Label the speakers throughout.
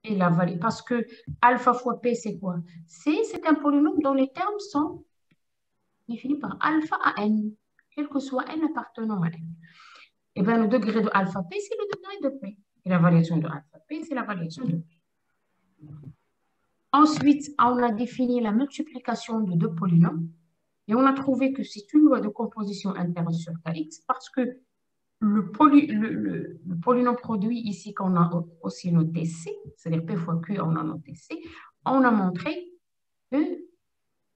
Speaker 1: Et la valeur, parce que alpha fois P, c'est quoi? C'est un polynôme dont les termes sont définis par alpha à n, quel que soit n appartenant à n. Et bien, le degré de alpha P, c'est le degré de P. Et la variation de alpha P, c'est la variation de P. Ensuite, on a défini la multiplication de deux polynômes et on a trouvé que c'est une loi de composition interne sur Kx parce que le polynôme produit ici qu'on a aussi noté C, c'est-à-dire P fois Q, on a noté C, on a montré qu'il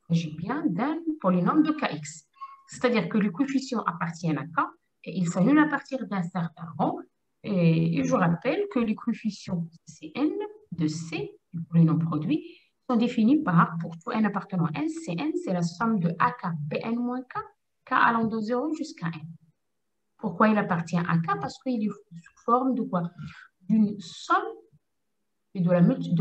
Speaker 1: s'agit bien d'un polynôme de Kx. C'est-à-dire que le coefficient appartient à K et il s'annule à partir d'un certain rang. Et je rappelle que les coefficients Cn de C, du polynôme produit, sont définis par, pour tout n appartenant à n, Cn, c'est la somme de AK, Pn moins K, K allant de 0 jusqu'à n. Pourquoi il appartient à K? Parce qu'il est sous forme de quoi? D'une somme et de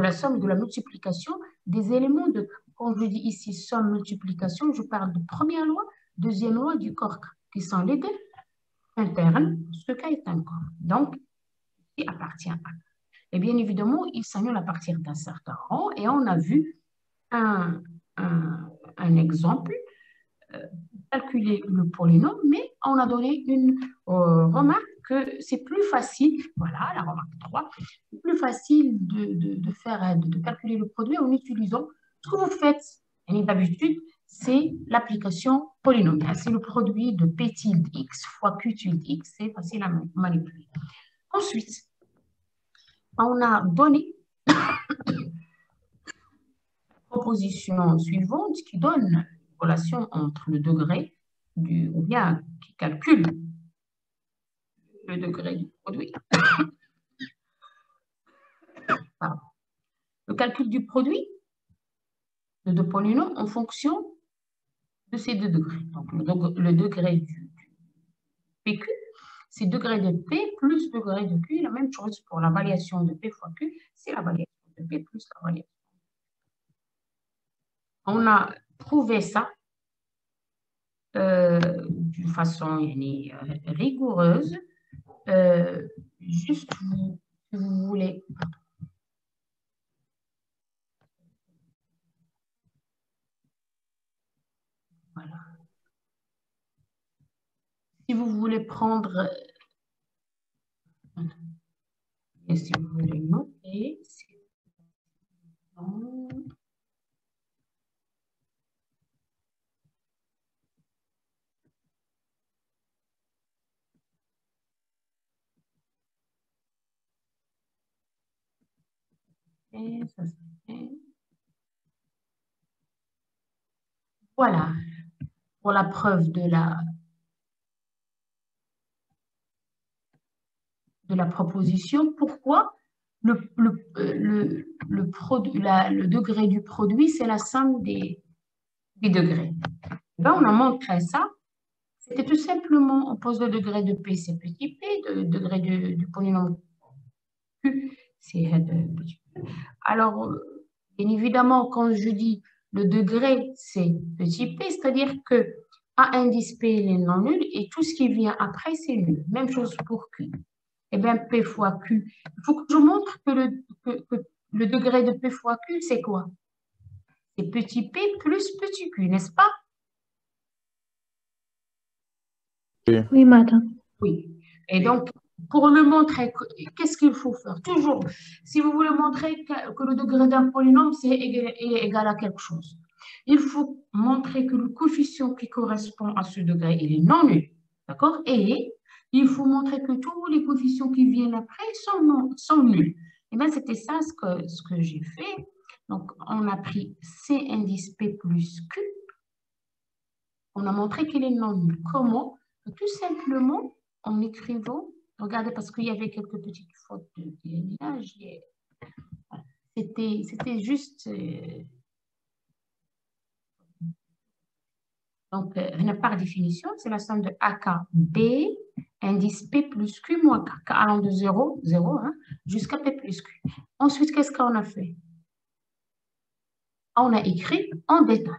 Speaker 1: la somme et de la multiplication des éléments de K. Quand je dis ici somme, multiplication, je parle de première loi, deuxième loi du corps K, qui sont les deux internes, ce K est un corps. Donc, il appartient à K. Et bien évidemment, il s'annule à partir d'un certain rang et on a vu un exemple, calculer le polynôme, mais on a donné une remarque que c'est plus facile, voilà la remarque 3, c'est plus facile de calculer le produit en utilisant ce que vous faites d'habitude, c'est l'application polynomiale. C'est le produit de P tilde X fois Q tilde X, c'est facile à manipuler. Ensuite, on a donné proposition suivante qui donne une relation entre le degré ou bien qui calcule le degré du produit. Pardon. Le calcul du produit de deux polynômes en fonction de ces deux degrés. Donc, le degré du PQ, c'est degré de P plus degré de Q. La même chose pour la variation de P fois Q, c'est la variation de P plus la variation. On a prouvé ça d'une façon rigoureuse. Juste, si vous voulez. Voilà. Si vous voulez prendre, et si vous voulez noter, et ça c'est voilà, pour la preuve de la proposition, pourquoi le degré du produit, c'est la somme des degrés. Là, on a montré ça. C'était tout simplement, on pose le degré de P, c'est petit p, le degré du polynôme Q, c'est petit p. Alors, bien évidemment, quand je dis le degré, c'est petit p, c'est-à-dire que A indice P, il est non nul, et tout ce qui vient après, c'est nul. Même chose pour Q. Eh bien, P fois Q. Il faut que je montre que le degré de P fois Q, c'est quoi? C'est petit p plus petit q, n'est-ce pas?
Speaker 2: Oui, madame.
Speaker 1: Oui. Et donc, pour le montrer, qu'est-ce qu'il faut faire? Toujours, si vous voulez montrer que le degré d'un polynôme est égal à quelque chose, il faut montrer que le coefficient qui correspond à ce degré, il est non nul. D'accord? Et il faut montrer que tous les coefficients qui viennent après sont nuls. Et bien, c'était ça ce que j'ai fait. Donc, on a pris C indice P plus Q. On a montré qu'il est non nul. Comment? Tout simplement en écrivant, regardez, parce qu'il y avait quelques petites fautes de déliage. C'était juste... Donc, par définition, c'est la somme de AKB, indice P plus Q moins K, K allant de 0, 0 hein, jusqu'à P plus Q. Ensuite, qu'est-ce qu'on a fait? On a écrit en détail.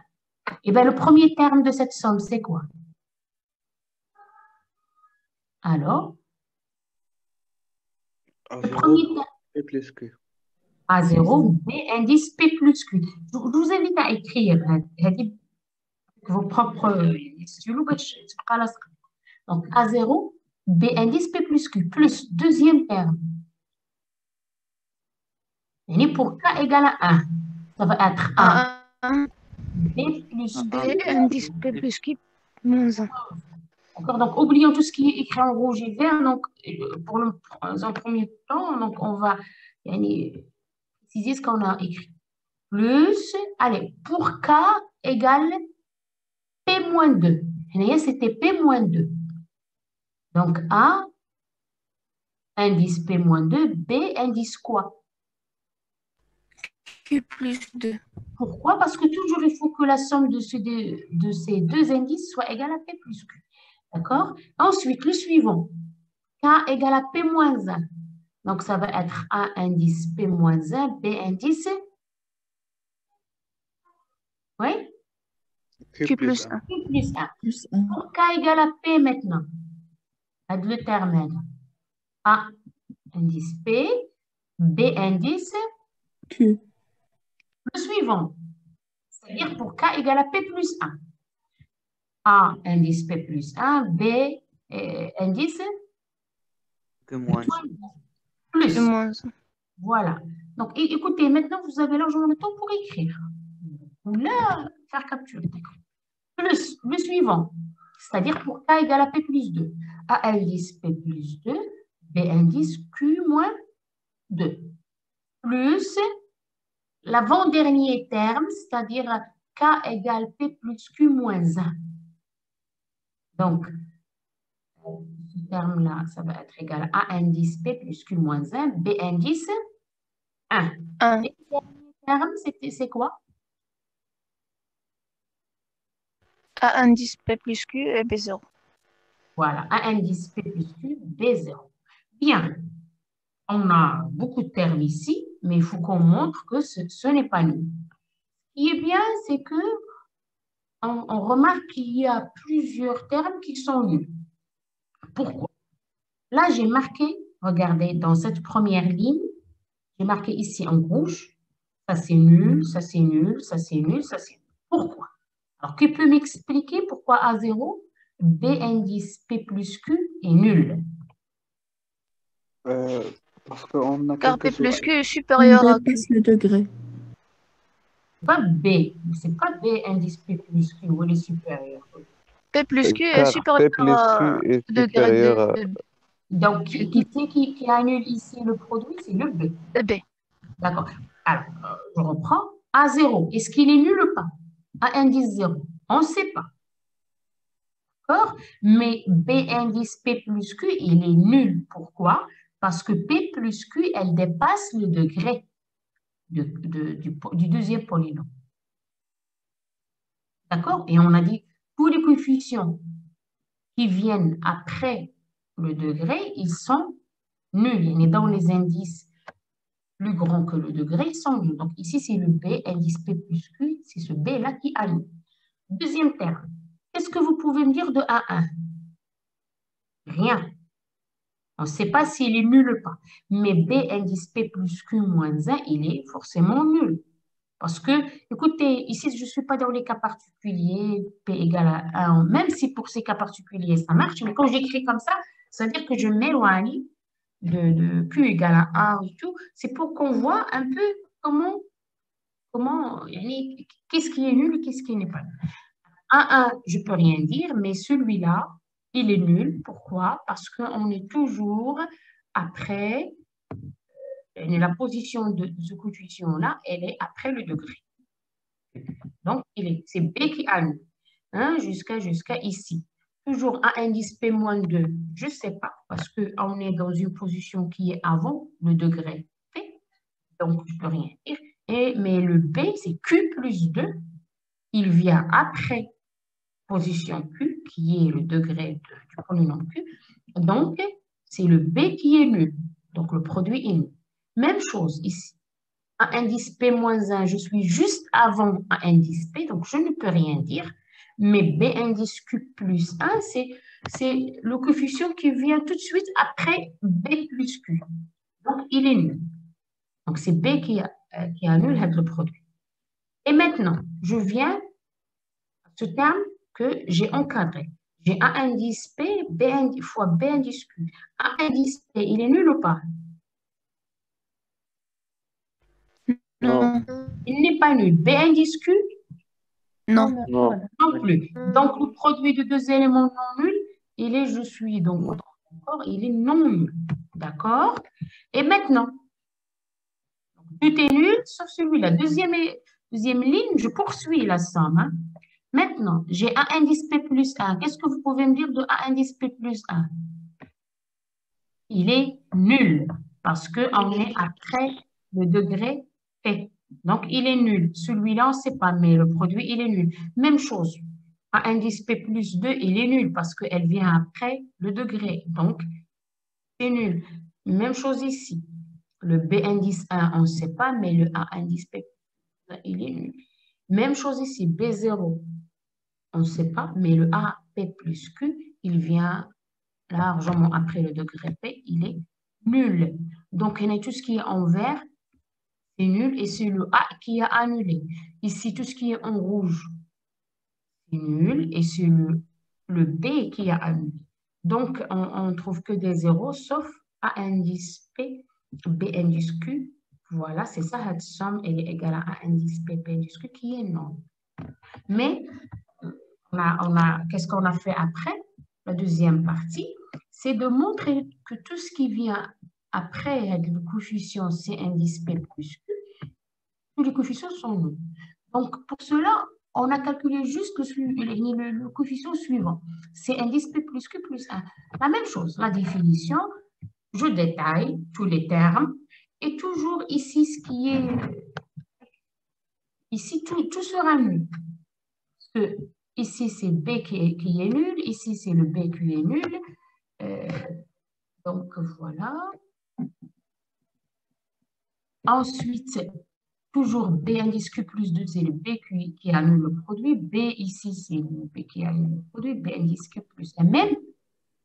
Speaker 1: Et bien, le premier terme de cette somme, c'est quoi? Alors, le premier terme.
Speaker 3: P plus Q.
Speaker 1: A0, B indice P plus Q. Je vous invite à écrire avec vos propres stylos. Donc, A0, B indice P plus Q, plus deuxième terme. Et pour K égale à 1, ça va être A, B plus
Speaker 2: B indice P plus Q moins 1.
Speaker 1: D'accord, donc oublions tout ce qui est écrit en rouge et vert. Donc, pour un premier temps, donc on va préciser ce qu'on a écrit. Plus, allez, pour K égale P moins 2. C'était P moins 2. Donc, A, indice P moins 2, B, indice quoi?
Speaker 2: Q plus 2.
Speaker 1: Pourquoi? Parce que toujours, il faut que la somme de ces deux indices soit égale à P plus Q. D'accord? Ensuite, le suivant. K égale à P moins 1. Donc, ça va être A indice P moins 1, B indice. Oui?
Speaker 2: Q plus 1.
Speaker 1: Q plus 1. Pour K égale à P maintenant. Aide le terme. A indice P, B indice
Speaker 2: Q.
Speaker 1: Le suivant. C'est-à-dire pour K égale à P plus 1. A indice P plus 1, B indice
Speaker 3: P moins 1.
Speaker 1: Plus.
Speaker 2: Q moins 1.
Speaker 1: Voilà. Donc, écoutez, maintenant, vous avez largement le temps pour écrire. Ou là, faire capture. Plus le suivant. C'est-à-dire pour K égale à P plus 2. A indice P plus 2, B indice Q moins 2. Plus l'avant-dernier terme, c'est-à-dire K égale P plus Q moins 1. Donc, ce terme-là, ça va être égal à A indice P plus Q moins 1, B indice 1.
Speaker 2: 1.
Speaker 1: Et le dernier terme, c'est quoi?
Speaker 2: A indice P plus Q et B0.
Speaker 1: Voilà, A indice P plus Q, B0. Bien, on a beaucoup de termes ici, mais il faut qu'on montre que ce n'est pas nul. Ce qui est bien, c'est que on remarque qu'il y a plusieurs termes qui sont nuls. Pourquoi? Là, j'ai marqué, regardez, dans cette première ligne, j'ai marqué ici en rouge, ça c'est nul, ça c'est nul, ça c'est nul, ça c'est nul. Pourquoi? Alors, qui peut m'expliquer pourquoi A0, B indice P plus Q est nul?
Speaker 3: Parce qu'on a
Speaker 2: Car
Speaker 3: quelque
Speaker 2: P plus
Speaker 3: chose.
Speaker 2: Q est supérieur à Q.
Speaker 4: dépasse le degré.
Speaker 1: Pas B, c'est pas B indice P plus Q, où il est supérieur.
Speaker 2: P plus Q est
Speaker 3: Car P
Speaker 2: supérieur
Speaker 3: plus
Speaker 2: à
Speaker 3: Q est
Speaker 2: degré
Speaker 3: supérieur à...
Speaker 2: de
Speaker 1: Donc, qui annule ici le produit, c'est le B.
Speaker 2: B.
Speaker 1: D'accord. Alors, je reprends. A0, est-ce qu'il est nul ou pas? A indice 0, on ne sait pas. D'accord? Mais B indice P plus Q, il est nul. Pourquoi? Parce que P plus Q, elle dépasse le degré du deuxième polynôme. D'accord? Et on a dit, tous les coefficients qui viennent après le degré, ils sont nuls. Il est dans les indices plus grands que le degré, ils sont nuls. Donc ici, c'est le B, indice P plus Q, c'est ce B-là qui annule. Deuxième terme. Qu'est-ce que vous pouvez me dire de A1? Rien. On ne sait pas s'il est nul ou pas. Mais B indice P plus Q moins 1, il est forcément nul. Parce que, écoutez, ici, je ne suis pas dans les cas particuliers, P égale à 1, même si pour ces cas particuliers, ça marche, mais quand j'écris comme ça veut dire que je m'éloigne de Q égale à 1 et tout. C'est pour qu'on voit un peu qu'est-ce qui est nul et qu'est-ce qui n'est pas nul. 1, je ne peux rien dire, mais celui-là, il est nul. Pourquoi? Parce qu'on est toujours après, la position de ce coefficient-là, elle est après le degré. Donc, c'est B qui annule, hein, jusqu'à ici. Toujours A indice P moins 2, je ne sais pas, parce qu'on est dans une position qui est avant le degré P, donc je ne peux rien dire. Mais le B, c'est Q plus 2, il vient après position Q, qui est le degré du polynôme Q. Donc, c'est le B qui est nul. Donc, le produit est nul. Même chose ici. A indice P moins 1, je suis juste avant A indice P, donc je ne peux rien dire. Mais B indice Q plus 1, c'est le coefficient qui vient tout de suite après B plus Q. Donc, il est nul. Donc, c'est B qui annule le produit. Et maintenant, je viens à ce terme que j'ai encadré. J'ai A indice P, fois B indice Q. A indice P, il est nul ou pas?
Speaker 2: Non.
Speaker 1: Il n'est pas nul. B indice Q?
Speaker 2: Non.
Speaker 3: Non.
Speaker 1: Non plus. Donc, le produit de deux éléments non nuls, il est je suis. Donc, d'accord, il est non nul. D'accord? Et maintenant, tout est nul sauf celui-là. Deuxième ligne, je poursuis la somme. Hein. Maintenant, j'ai A indice P plus 1. Qu'est-ce que vous pouvez me dire de A indice P plus 1? Il est nul parce qu'on est après le degré P. Donc, il est nul. Celui-là, on ne sait pas, mais le produit, il est nul. Même chose. A indice P plus 2, il est nul parce qu'elle vient après le degré. Donc, c'est nul. Même chose ici. Le B indice 1, on ne sait pas, mais le A indice P plus 1, il est nul. Même chose ici. B0, on ne sait pas, mais le A P plus Q, il vient largement après le degré P, il est nul. Donc, tout ce qui est en vert, c'est nul et c'est le A qui a annulé. Ici, tout ce qui est en rouge, c'est nul et c'est le B qui a annulé. Donc, on ne trouve que des zéros sauf A indice P, B indice Q. Voilà, c'est ça, cette somme elle est égale à A indice P, B indice Q qui est non. Mais, qu'est-ce qu'on a fait après? La deuxième partie, c'est de montrer que tout ce qui vient après le coefficient C indice P plus Q, tous les coefficients sont nuls. Donc, pour cela, on a calculé juste le coefficient suivant. C indice P plus Q plus 1. La même chose, la définition, je détaille tous les termes et toujours ici, ce qui est... Ici, tout sera nul. Parce que ici, c'est B qui est nul, ici, c'est le B qui est nul. Donc, voilà. Ensuite, toujours B indice Q plus 2, c'est le B qui annule le produit. B ici, c'est le B qui annule le produit. B indice Q plus 1. Même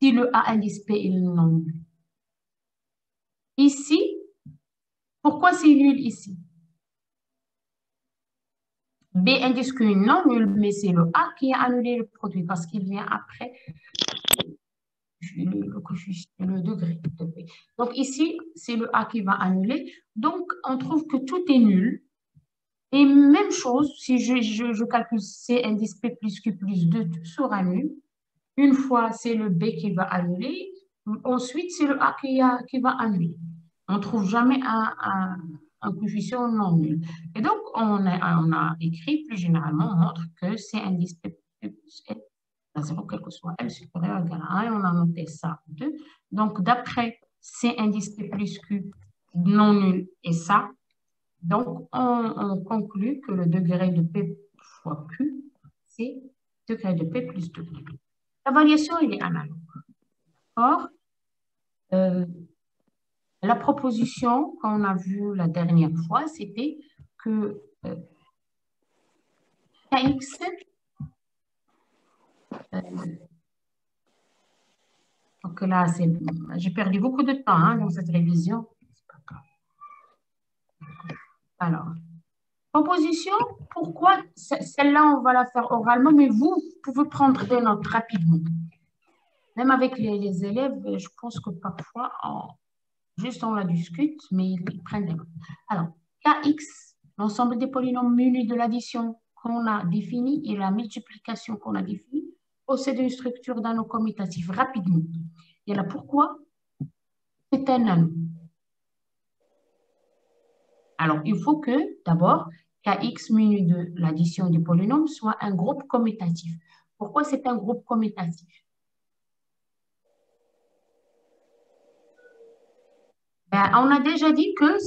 Speaker 1: si le A indice P est non nul. Ici, pourquoi c'est nul ici? B indice Q est non nul, mais c'est le A qui a annulé le produit parce qu'il vient après le degré de P. Donc ici, c'est le A qui va annuler. Donc, on trouve que tout est nul. Et même chose, si je calcule C indice P plus Q plus 2, tout sera nul. Une fois, c'est le B qui va annuler. Ensuite, c'est le A qui va annuler. On ne trouve jamais un coefficient non nul. Et donc, on a écrit, plus généralement, on montre que C indice P plus L à 0, quel que soit L supérieur ou égal à 1, et on a noté ça 2. Donc, d'après C indice P plus Q non nul et ça, donc, on conclut que le degré de P fois Q, c'est degré de P plus 2. La variation, il est analogue. Or, la proposition qu'on a vue la dernière fois, c'était que Kx, donc là, j'ai perdu beaucoup de temps hein, dans cette révision. Alors, proposition, pourquoi celle-là, on va la faire oralement, mais vous pouvez prendre des notes rapidement. Même avec les élèves, je pense que parfois, juste on la discute, mais ils prennent des notes. Alors, Kx, l'ensemble des polynômes munis de l'addition qu'on a définie et la multiplication qu'on a définie, possède une structure d'anneau commutatif rapidement. Et là, pourquoi? C'est un anneau. Alors, il faut que, d'abord, Kx muni de l'addition des polynômes soit un groupe commutatif. Pourquoi c'est un groupe commutatif? Ben, on a déjà dit que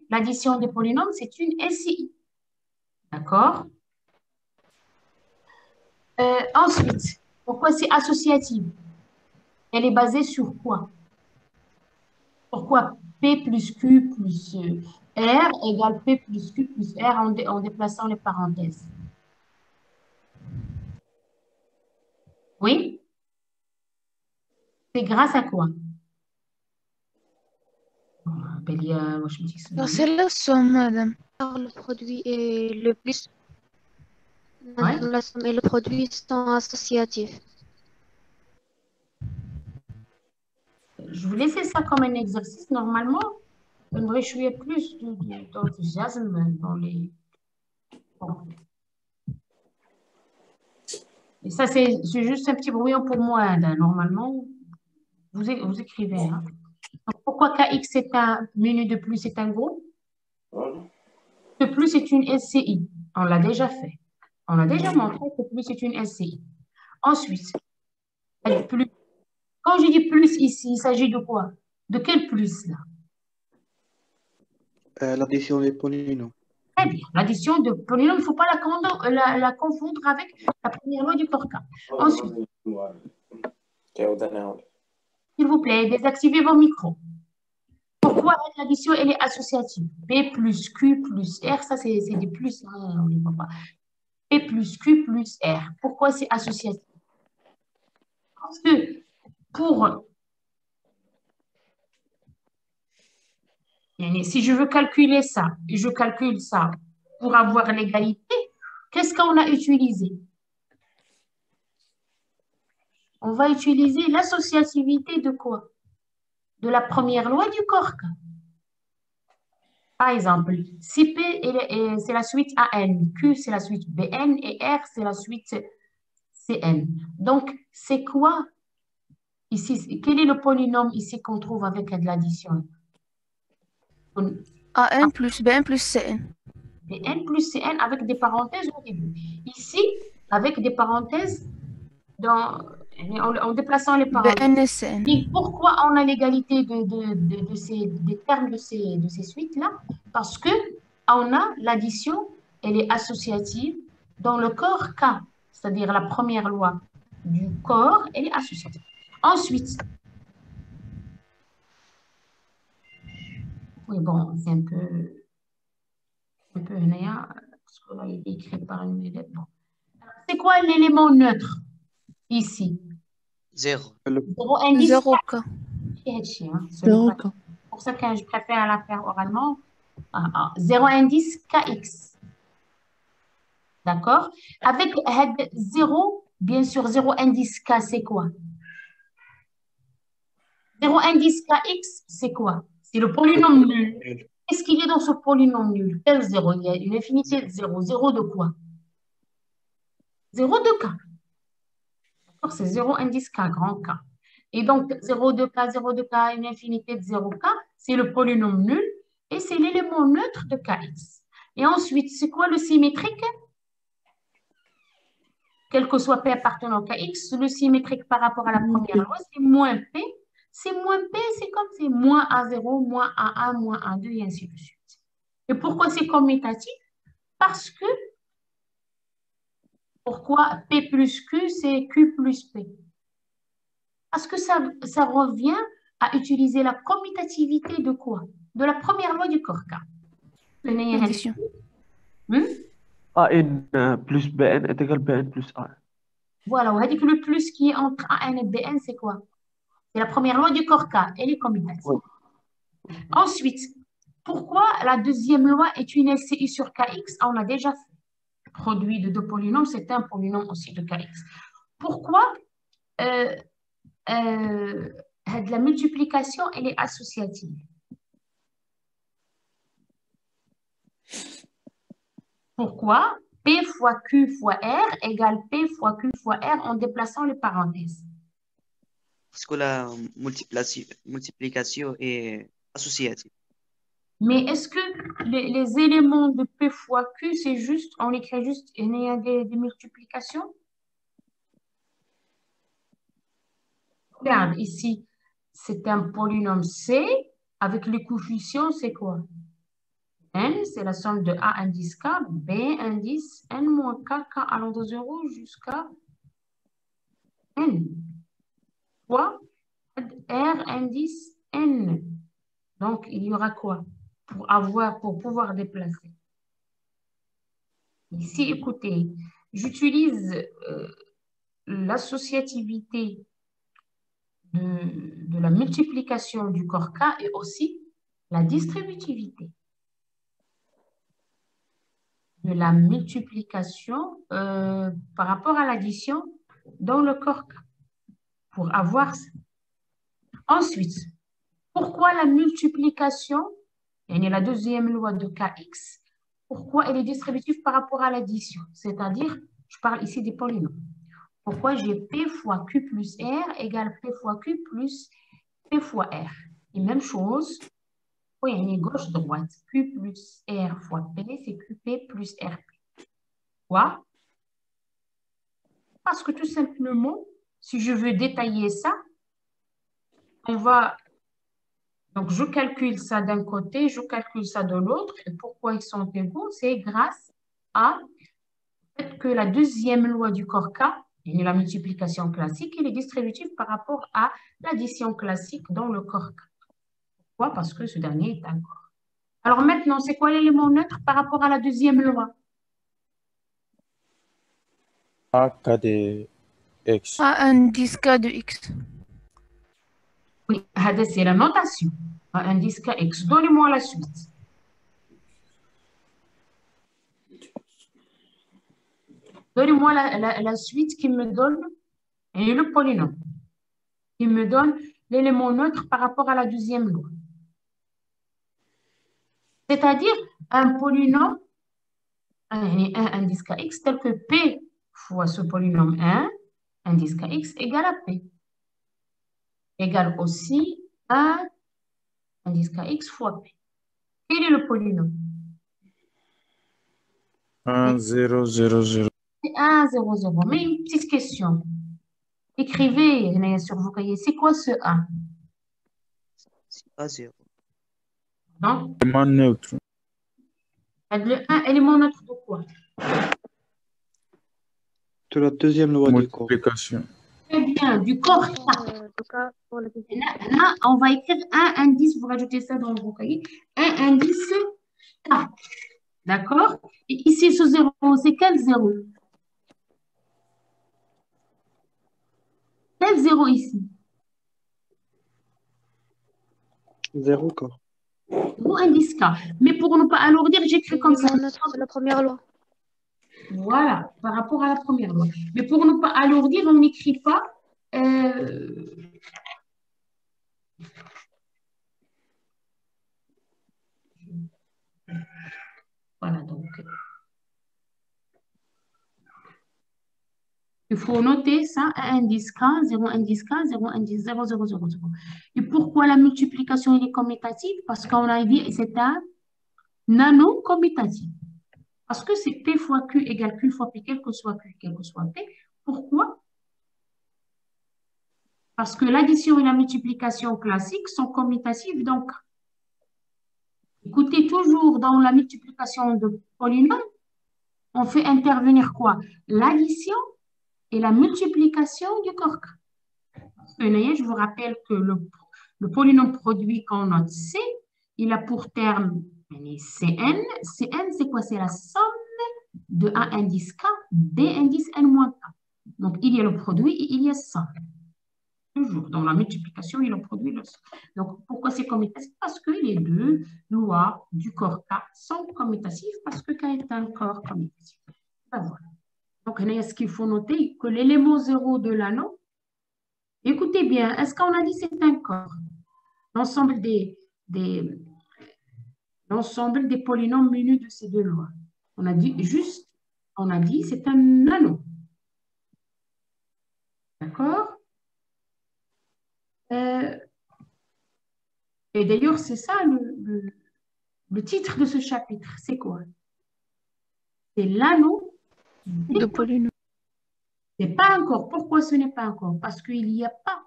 Speaker 1: l'addition des polynômes, c'est une SCI. D'accord? Ensuite, pourquoi c'est associatif? Elle est basée sur quoi? Pourquoi P plus Q plus R égale P plus Q plus R en déplaçant les parenthèses? Oui? C'est grâce à quoi? Bélia, واش بغيتي تسولي؟
Speaker 2: C'est la somme, madame.
Speaker 4: Le produit et le plus.
Speaker 1: Ouais.
Speaker 4: La somme et le produit sont associatifs.
Speaker 1: Je vous laisser ça comme un exercice. Normalement, j'aimerais jouer plus d'enthousiasme dans les... Bon. Et ça, c'est juste un petit brouillon pour moi, là. Normalement, vous écrivez. Hein. Donc, pourquoi KX c'est un menu de plus, c'est un groupe? De plus, c'est une SCI. On l'a déjà fait. On a déjà montré que plus, c'est une SCI. Ensuite, plus. Quand je dis plus ici, il s'agit de quoi? De quel plus, là?
Speaker 3: L'addition des polynômes.
Speaker 1: Très bien. L'addition de polynômes, il ne faut pas la confondre avec la première loi du corps K. Ensuite, s'il vous plaît, désactivez vos micros. Pourquoi l'addition, elle est associative? P plus Q plus R, ça c'est des plus, hein, on ne les voit pas. P plus Q plus R. Pourquoi c'est associatif? Parce que si je veux calculer ça, et je calcule ça pour avoir l'égalité, qu'est-ce qu'on a utilisé? On va utiliser l'associativité de quoi? De la première loi du corps K. Par exemple, si P c'est la suite AN, Q c'est la suite BN et R c'est la suite CN. Donc, c'est quoi ici? Quel est le polynôme ici qu'on trouve avec de l'addition?
Speaker 2: AN plus BN plus CN.
Speaker 1: BN plus CN avec des parenthèses au début. Ici, avec des parenthèses en déplaçant les parenthèses.
Speaker 2: BN et CN.
Speaker 1: Et pourquoi on a l'égalité des termes de ces suites-là? Parce que on a l'addition, elle est associative dans le corps K, c'est-à-dire la première loi du corps, elle est associative. Ensuite, oui, bon, c'est un peu néant, parce que là, il est écrit par une lettre. Bon. C'est quoi l'élément neutre ici?
Speaker 3: 0.
Speaker 1: 0 indice.
Speaker 2: 0 K.
Speaker 1: C'est pour ça que je préfère la faire oralement. 0 indice KX. D'accord? Avec 0, bien sûr, 0 indice K, c'est quoi? 0 indice KX, c'est quoi? C'est le polynôme nul. Qu'est-ce qu'il y a dans ce polynôme nul? Quel 0? Il y a une infinité de 0. 0 de quoi? 0 de K. D'accord? C'est 0 indice K, grand K. Et donc, 0 de K, 0 de K, une infinité de 0K, c'est le polynôme nul et c'est l'élément neutre de KX. Et ensuite, c'est quoi le symétrique? Quel que soit P appartenant à KX, le symétrique par rapport à la première loi, c'est moins P. C'est moins P, c'est comme c'est moins A0, moins A1, moins A2, et ainsi de suite. Et pourquoi c'est commutatif? Parce que, pourquoi P plus Q, c'est Q plus P? Parce que ça revient à utiliser la commutativité de quoi? De la première loi du corps K.
Speaker 2: Addition.
Speaker 5: AN plus BN est égal BN plus AN.
Speaker 1: Voilà, on a dit que le plus qui est entre AN et BN, c'est quoi? C'est la première loi du corps K, elle est commutative. Oui. Ensuite, pourquoi la deuxième loi est une SCI sur KX? On l'a déjà fait. Produit de deux polynômes, c'est un polynôme aussi de KX. Pourquoi la multiplication, elle est associative? Pourquoi? P fois Q fois R égale P fois Q fois R en déplaçant les parenthèses.
Speaker 3: Parce que la multiplication est associative.
Speaker 1: Mais est-ce que les éléments de P fois Q, c'est juste, on écrit juste, il y a des multiplications? Regarde, ici, c'est un polynôme C, avec les coefficients, c'est quoi? N, c'est la somme de A indice K, B indice N moins K, K allant de 0 jusqu'à N. Fois R indice N. Donc, il y aura quoi? Pour pouvoir déplacer. Ici, écoutez, j'utilise l'associativité de la multiplication du corps K et aussi la distributivité de la multiplication par rapport à l'addition dans le corps K, pour avoir ça. Ensuite, pourquoi la multiplication, il y a la deuxième loi de Kx, pourquoi elle est distributive par rapport à l'addition? C'est-à-dire, je parle ici des polynômes. Pourquoi j'ai P fois Q plus R égale P fois Q plus P fois R? Et même chose, oui, il y a une gauche-droite. Q plus R fois P, c'est QP plus RP. Pourquoi? Parce que tout simplement, si je veux détailler ça, on va... Donc, je calcule ça d'un côté, je calcule ça de l'autre. Et pourquoi ils sont égaux? C'est grâce à fait que la deuxième loi du corps K, la multiplication classique, elle est distributive par rapport à l'addition classique dans le corps K. Pourquoi? Parce que ce dernier est un corps. Alors maintenant, c'est quoi l'élément neutre par rapport à la deuxième loi?
Speaker 6: A K de X.
Speaker 2: A indice K de X.
Speaker 1: Oui, c'est la notation. Un indice Kx. Donnez-moi la suite. Donnez-moi la suite qui me donne et le polynôme, qui me donne l'élément neutre par rapport à la deuxième loi. C'est-à-dire un polynôme, un indice Kx tel que P fois ce polynôme 1, indice Kx égale à P. Égale aussi 1 indice Kx fois P. Quel est le polynôme?
Speaker 6: 1, 0, 0, 0.
Speaker 1: C'est 1, 0, 0. Mais une petite question. Écrivez sur vos cahiers. C'est quoi ce 1?
Speaker 3: C'est pas 0.
Speaker 1: Donc,
Speaker 6: Élément neutre.
Speaker 1: le 1, élément neutre de quoi?
Speaker 3: De la deuxième loi du corps.
Speaker 6: Multiplication.
Speaker 1: Très bien, du corps K. Là, on va écrire un indice, vous rajoutez ça dans vos cahiers, un indice K. D'accord? Et ici, ce 0, c'est quel 0? Quel 0 ici?
Speaker 3: 0 corps.
Speaker 1: Ou indice K. Mais pour ne pas alourdir, j'écris comme ça.
Speaker 4: L'élément neutre de la première loi.
Speaker 1: Voilà, par rapport à la première loi. Mais pour ne pas alourdir, on n'écrit pas. Voilà, donc. Il faut noter ça, un indice K, 0 indice K, 0 indice 0, 0, 0, 0. Et pourquoi la multiplication elle est commutative? Parce qu'on a dit c'est un nano-commutatif. Parce que c'est P fois Q égale Q fois P, quel que soit Q, quel que soit P. Pourquoi? Parce que l'addition et la multiplication classiques sont commutatives. Donc, écoutez, toujours dans la multiplication de polynômes, on fait intervenir quoi? L'addition et la multiplication du corps K. Je vous rappelle que le polynôme produit qu'on note C, il a pour terme Cn. Cn, c'est quoi? C'est la somme de A indice K, B indice N moins K. Donc, il y a le produit et il y a ça. Toujours, dans la multiplication, il y a le produit et le somme. Donc, pourquoi c'est commutatif? Parce que les deux lois du corps K sont commutatives, parce que K est un corps commutatif. Ben voilà. Donc, ce qu'il faut noter, que l'élément 0 de l'anneau, écoutez bien, est-ce qu'on a dit c'est un corps? L'ensemble des polynômes munus de ces deux lois. On a dit c'est un anneau. D'accord? Et d'ailleurs, c'est ça le titre de ce chapitre. C'est quoi? C'est l'anneau
Speaker 2: De polynôme.
Speaker 1: Ce n'est pas un corps. Pourquoi ce n'est pas un corps? Parce qu'il n'y a pas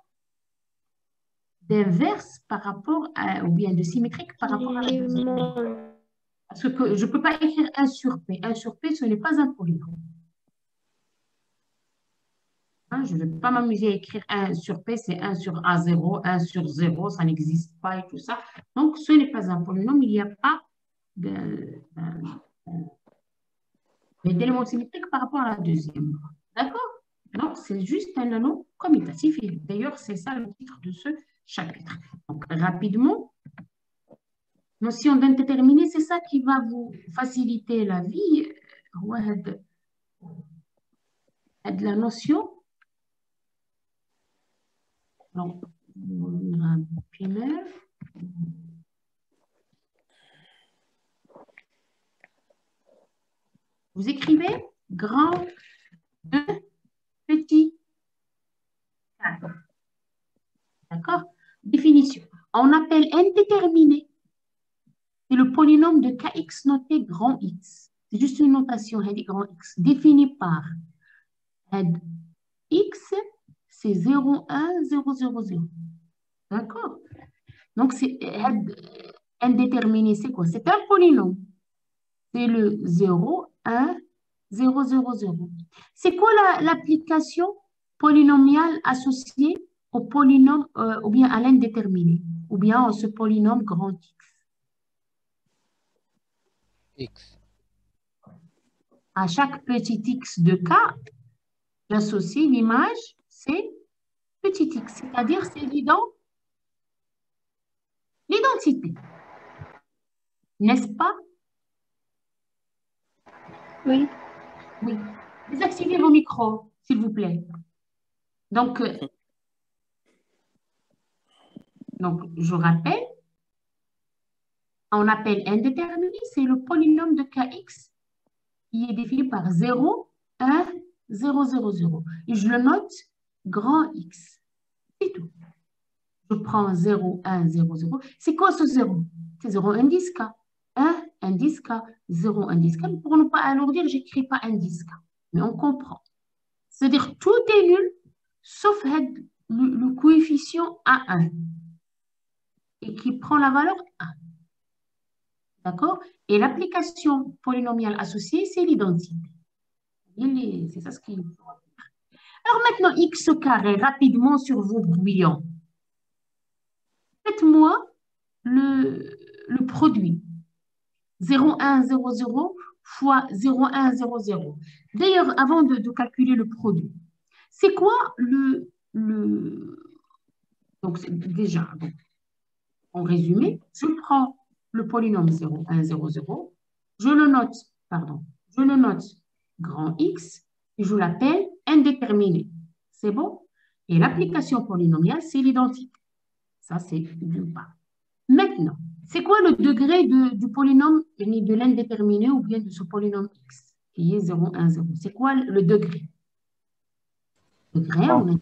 Speaker 1: d'inverse par rapport à, ou bien de symétrique par rapport à la deuxième. Parce que je ne peux pas écrire 1 sur P. 1 sur P, ce n'est pas un polynôme. Hein, je ne vais pas m'amuser à écrire 1 sur P, c'est 1 sur A0, 1 sur 0, ça n'existe pas et tout ça. Donc, ce n'est pas un polynôme, il n'y a pas d'élément symétrique par rapport à la deuxième. D'accord? Donc, c'est juste un anneau commutatif. Et d'ailleurs, c'est ça le titre de ce chapitre. Donc, rapidement, Notion d'indéterminé, c'est ça qui va vous faciliter la vie. Ouais, de la notion. Donc, primaire. Vous écrivez grand, 2, petit, 4. D'accord? Définition. On appelle indéterminé. C'est le polynôme de kx noté grand X. C'est juste une notation, grand X, définie par x, c'est 0, 1, 0, 0, 0. D'accord? Donc, c'est indéterminé, c'est quoi? C'est un polynôme. C'est le 0, 1, 0, 0, 0. C'est quoi l'application polynomiale associée au polynôme ou bien à l'indéterminé ou bien à ce polynôme grand X?
Speaker 7: X.
Speaker 1: À chaque petit x de k, j'associe l'image, c'est petit x, c'est-à-dire c'est l'identité. N'est-ce pas?
Speaker 2: Oui.
Speaker 1: Oui. Désactivez vos micros, s'il vous plaît. Donc, je rappelle, on appelle indéterminé, c'est le polynôme de kx qui est défini par 0, 1, 0, 0, 0. Et je le note grand X. C'est tout. Je prends 0, 1, 0, 0. C'est quoi ce 0? C'est 0 indice K. 1 indice K, 0 indice K. Pour ne pas alourdir, je n'écris pas indice K. Mais on comprend. C'est-à-dire tout est nul, sauf le coefficient A1. Et qui prend la valeur 1. D'accord? Et l'application polynomiale associée, c'est l'identité. C'est ça ce qu'il faut faire. Alors maintenant, x carré, rapidement sur vos bouillons. Faites-moi le produit. 0,1,0,0 fois 0,1,0,0. D'ailleurs, avant de calculer le produit, c'est quoi donc, déjà, en résumé, je prends le polynôme 0,1,0,0, je le note grand X, et je l'appelle indéterminé. C'est bon? Et l'application polynomiale, c'est l'identité. Ça, c'est d'une part. Maintenant, c'est quoi le degré du polynôme de l'indéterminé ou bien de ce polynôme X qui est 0,1,0? C'est quoi le degré? Degré, on a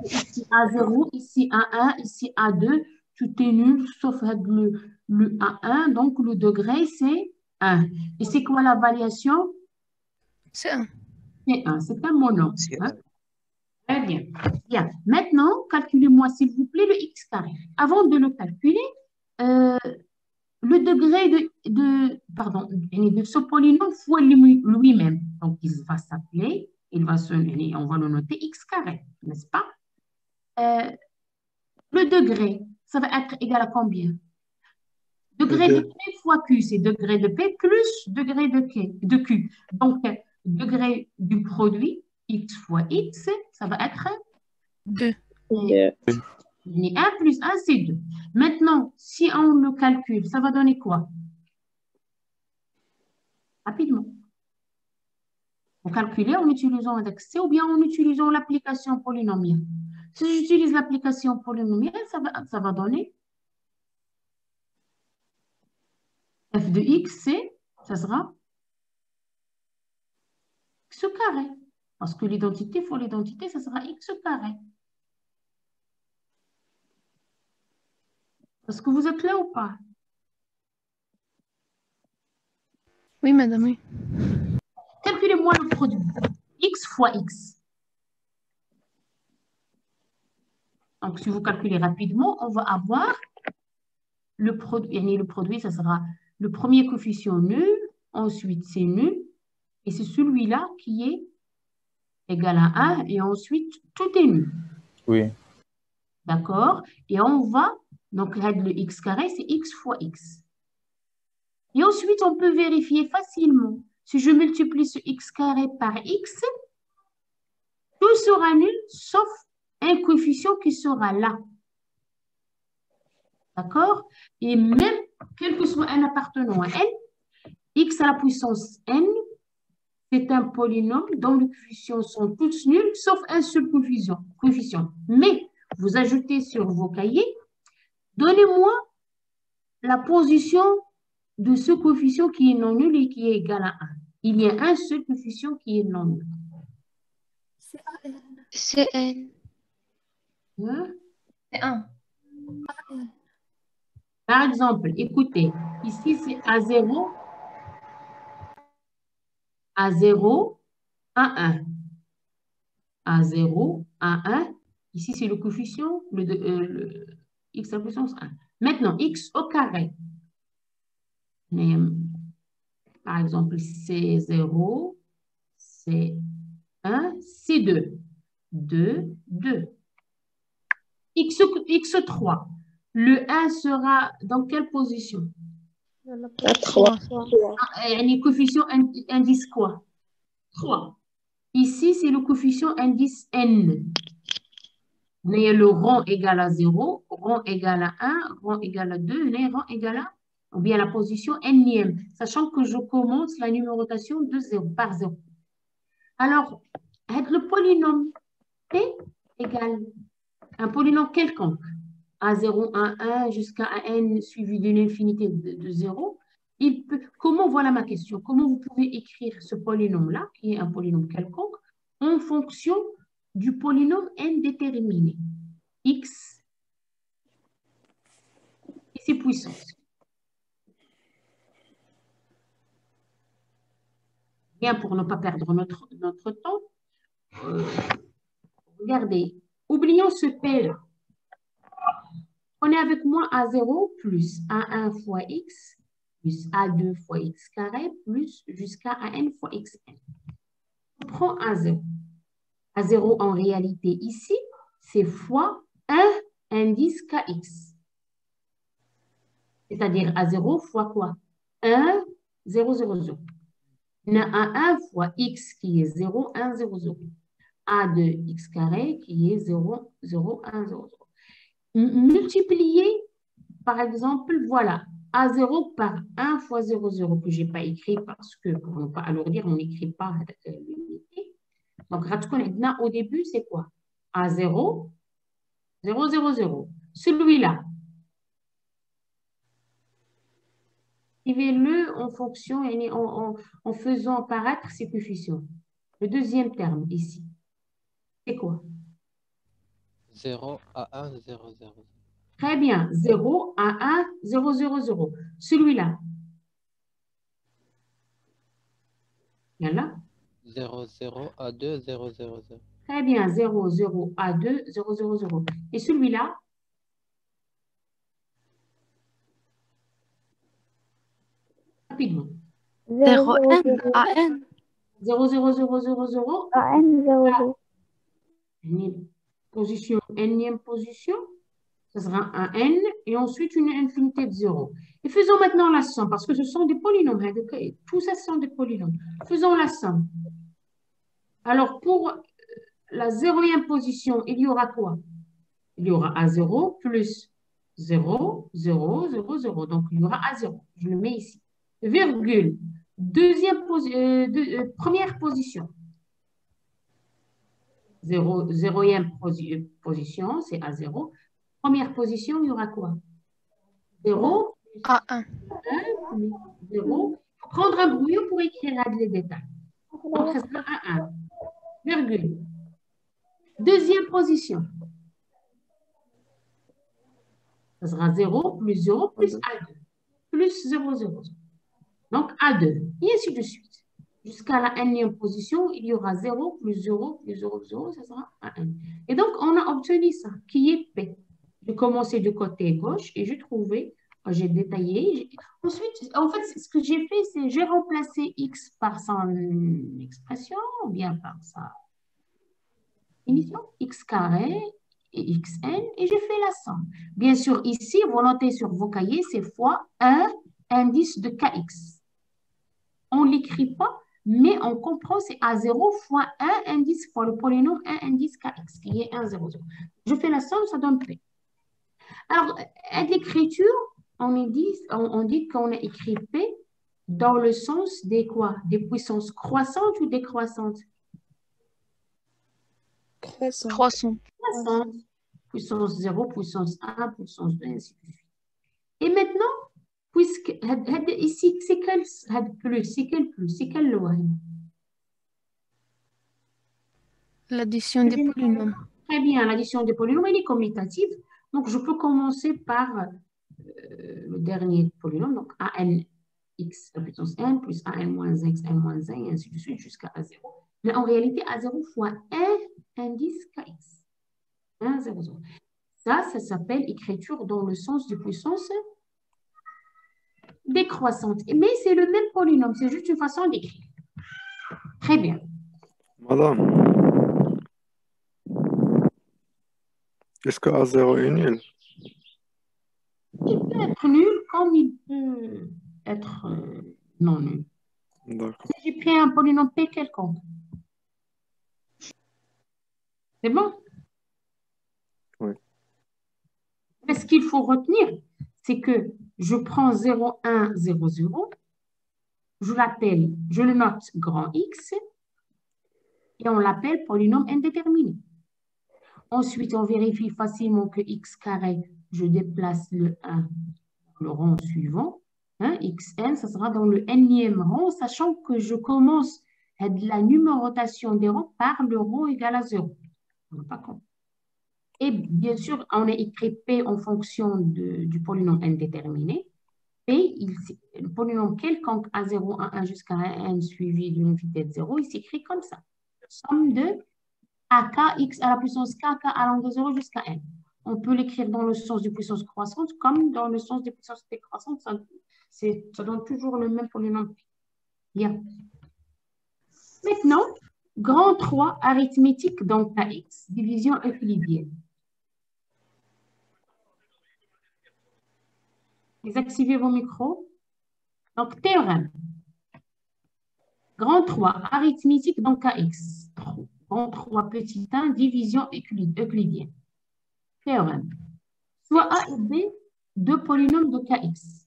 Speaker 1: ici A0, ici A1, ici A2, tout est nul sauf le A1, donc le degré c'est 1. Et c'est quoi la variation?
Speaker 2: C'est 1.
Speaker 1: C'est 1, c'est un monom.
Speaker 3: C'est
Speaker 1: Hein? Très bien. Bien. Maintenant, calculez-moi s'il vous plaît le x carré. Avant de le calculer, le degré de ce polynôme fois lui-même. Donc, il va s'appeler, on va le noter x carré, n'est-ce pas? Le degré, ça va être égal à combien? Degré de P fois Q, c'est degré de P plus degré de Q. Donc, degré du produit, x fois x, ça va être
Speaker 2: 2.
Speaker 1: 1 plus 1, c'est 2. Maintenant, si on le calcule, ça va donner quoi? Rapidement. Vous calculez en utilisant un accès ou bien en utilisant l'application polynomiale. Si j'utilise l'application polynomiale, ça va donner f de x, ça sera x carré. Parce que l'identité fois l'identité, ça sera x carré. Est-ce que vous êtes là ou pas?
Speaker 2: Oui, madame, oui.
Speaker 1: Calculez-moi le produit. X fois X. Donc, si vous calculez rapidement, on va avoir le produit. Le produit, ça sera le premier coefficient nul, ensuite c'est nul, et c'est celui-là qui est égal à 1, et ensuite tout est nul.
Speaker 6: Oui.
Speaker 1: D'accord? Et on va, donc le x carré, c'est x fois x. Et ensuite, on peut vérifier facilement. Si je multiplie ce x carré par x, tout sera nul, sauf un coefficient qui sera là. D'accord? Et même, quel que soit n appartenant à n, x à la puissance n, c'est un polynôme dont les coefficients sont tous nuls, sauf un seul coefficient. Mais, vous ajoutez sur vos cahiers, donnez-moi la position de ce coefficient qui est non nul et qui est égal à 1. Il y a un seul coefficient qui est non nul.
Speaker 4: C'est N.
Speaker 1: Hein?
Speaker 2: C'est 1.
Speaker 1: Par exemple, écoutez, ici c'est A0, A0, A1. A0, A1. Ici, c'est le coefficient, le x à la puissance 1. Maintenant, x au carré. Mais, par exemple, C0, C1, C2. 2, 2. X3. Le 1 sera dans quelle position?
Speaker 4: 3.
Speaker 1: Les coefficients indice quoi? 3. Ici, c'est le coefficient indice n. Mais le rang égal à 0, rang égal à 1, rang égal à 2, rang égal à, ou bien la position nème, sachant que je commence la numérotation de 0 par 0. Alors, le polynôme P égale un polynôme quelconque, A0, A1 jusqu'à n suivi d'une infinité de 0. Comment, voilà ma question, comment vous pouvez écrire ce polynôme-là, qui est un polynôme quelconque, en fonction du polynôme n déterminé, x et ses puissances. Bien, pour ne pas perdre notre temps, regardez, oublions ce P-là. Prenez avec moi A0 plus A1 fois x plus A2 fois x carré plus jusqu'à AN fois xn. On prend A0. A0 en réalité ici, c'est fois 1 indice kx. C'est-à-dire A0 fois quoi? 1, 0, 0, 0. On a A1 fois x qui est 0, 1, 0, 0. A2 x carré qui est 0, 0, 1, 0, 0. Multiplier, par exemple, voilà, A0 par 1 fois 0, 0 que je n'ai pas écrit parce que pour ne pas alourdir, on n'écrit pas l'unité. Donc, au début, c'est quoi? A0, 0, 0, 0. Celui-là, écrivez-le en fonction et en faisant apparaître ces coefficients. Le deuxième terme ici, c'est quoi?
Speaker 7: 0 à 1, 0, 0.
Speaker 1: Très bien. 0 à 1, 0, 0, 0. Celui-là. Il y en a?
Speaker 7: 0, 0 à 2, 0, 0, 0.
Speaker 1: Très bien. 0, 0 à 2, 0, 0, 0. Et celui-là? Rapidement.
Speaker 4: 0 N A N.
Speaker 1: 0, 0, 0, 0, 0.
Speaker 4: A N 0 0.
Speaker 1: Position, énième position. Ce sera un n et ensuite une infinité de 0. Et faisons maintenant la somme, parce que ce sont des polynômes. Tout ça, ce sont des polynômes. Faisons la somme. Alors, pour la 0e position, il y aura quoi? Il y aura A0 plus 0, 0, 0, 0. Donc, il y aura A0. Je le mets ici. Virgule. Première position. 0e position, c'est A0. Première position, il y aura quoi? 0.
Speaker 2: A1.
Speaker 1: 0. Prendre un brouillon pour écrire les détails. Donc, ça sera A1. Virgule. Deuxième position. Ça sera 0 plus 0 plus A2. Plus 0, 0. Donc, A2. Et ainsi de suite. Jusqu'à la nème position, il y aura 0 plus 0 plus 0, 0. Ça sera A1. Et donc, on a obtenu ça, qui est P. J'ai commencé du côté gauche et j'ai trouvé, j'ai détaillé. Ensuite, en fait, ce que j'ai fait, c'est j'ai remplacé x par son expression ou bien par sa définition, x carré et xn, et j'ai fait la somme. Bien sûr, ici, vous notez sur vos cahiers, c'est fois 1 indice de kx. On ne l'écrit pas, mais on comprend, c'est A0 fois 1 indice fois le polynôme 1 indice kx, qui est 1, 0, 0. Je fais la somme, ça donne P. Alors, à l'écriture, on dit qu'on a écrit P dans le sens des quoi? Des puissances croissantes ou décroissantes?
Speaker 4: Croissant.
Speaker 2: Croissant.
Speaker 1: Croissantes. Puissance 0, puissance 1, puissance 2, ainsi de suite. Et maintenant, puisque ici, c'est quel plus? C'est quelle loi?
Speaker 2: L'addition des polynômes.
Speaker 1: Très bien, l'addition des polynômes, elle est commutative. Donc, je peux commencer par le dernier polynôme, donc an x à la puissance n plus an moins x, n moins 1, et ainsi de suite, jusqu'à a0. Mais en réalité, a0 fois 1 indice kx. 1, 0, 0. Ça s'appelle écriture dans le sens de puissance décroissante. Mais c'est le même polynôme, c'est juste une façon d'écrire. Très bien.
Speaker 6: Madame, est-ce que A0 est nul?
Speaker 1: Il peut être nul comme il peut être non nul.
Speaker 6: D'accord.
Speaker 1: J'ai pris un polynôme P quelconque. C'est bon?
Speaker 6: Oui.
Speaker 1: Mais ce qu'il faut retenir, c'est que je prends 0, 1, 0, 0, je le note grand X, et on l'appelle polynôme indéterminé. Ensuite, on vérifie facilement que x carré, je déplace le 1 dans le rang suivant. Hein, xn, ça sera dans le nème rang, sachant que je commence la numérotation des rangs par le rang égal à 0. On n'a pas compris. Et bien sûr, on a écrit P en fonction du polynôme indéterminé. P, le polynôme quelconque A0, A1 jusqu'à n suivi d'une vitesse 0, il s'écrit comme ça. Somme de AKX à la puissance KK allant de 0 jusqu'à n. On peut l'écrire dans le sens de puissance croissante comme dans le sens de puissance décroissante. Ça donne toujours le même polynôme. Bien. Maintenant, grand 3, arithmétique dans KX, division euclidienne. Désactivez vos micros. Donc, théorème. Grand 3, arithmétique dans KX. Grand 3, petit 1, division euclidienne. Théorème. Soit A et B, deux polynômes de KX.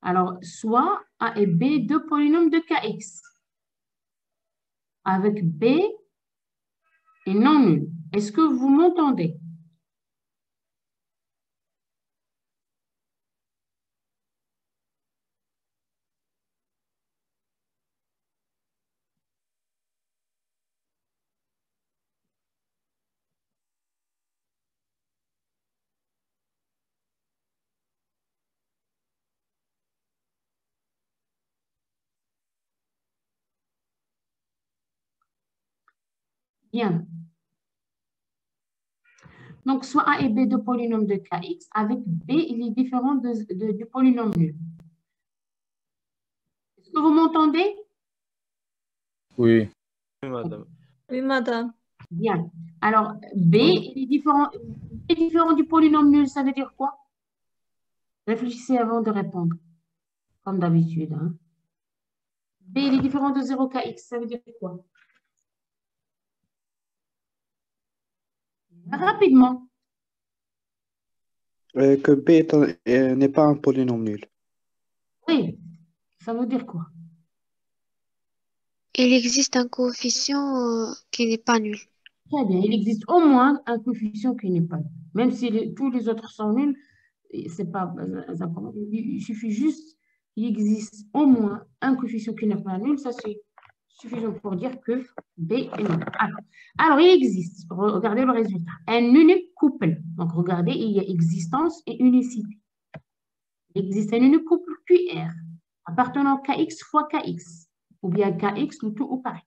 Speaker 1: Alors, soit A et B, deux polynômes de KX. Avec B et non nul. Est-ce que vous m'entendez? Bien. Donc, soit A et B, deux polynômes de KX. Avec B, il est différent du polynôme nul. Est-ce que vous m'entendez?
Speaker 6: Oui.
Speaker 7: Oui, madame.
Speaker 4: Oui, madame.
Speaker 1: Bien. Alors, B, il est différent du polynôme nul. Ça veut dire quoi? Réfléchissez avant de répondre, comme d'habitude. Hein. B, il est différent de 0kx. Ça veut dire quoi? Rapidement.
Speaker 3: Que B n'est pas un polynôme nul.
Speaker 1: Oui. Ça veut dire quoi?
Speaker 4: Il existe un coefficient qui n'est pas nul.
Speaker 1: Très bien. Il existe au moins un coefficient qui n'est pas nul. Même si tous les autres sont nuls, c'est pas important. Il suffit juste qu'il existe au moins un coefficient qui n'est pas nul. Ça, c'est suffisant pour dire que B est nul. Alors, il existe, regardez le résultat, un unique couple. Donc, regardez, il y a existence et unicité. Il existe un unique couple QR appartenant à KX fois KX, ou bien KX, le tout ou pareil,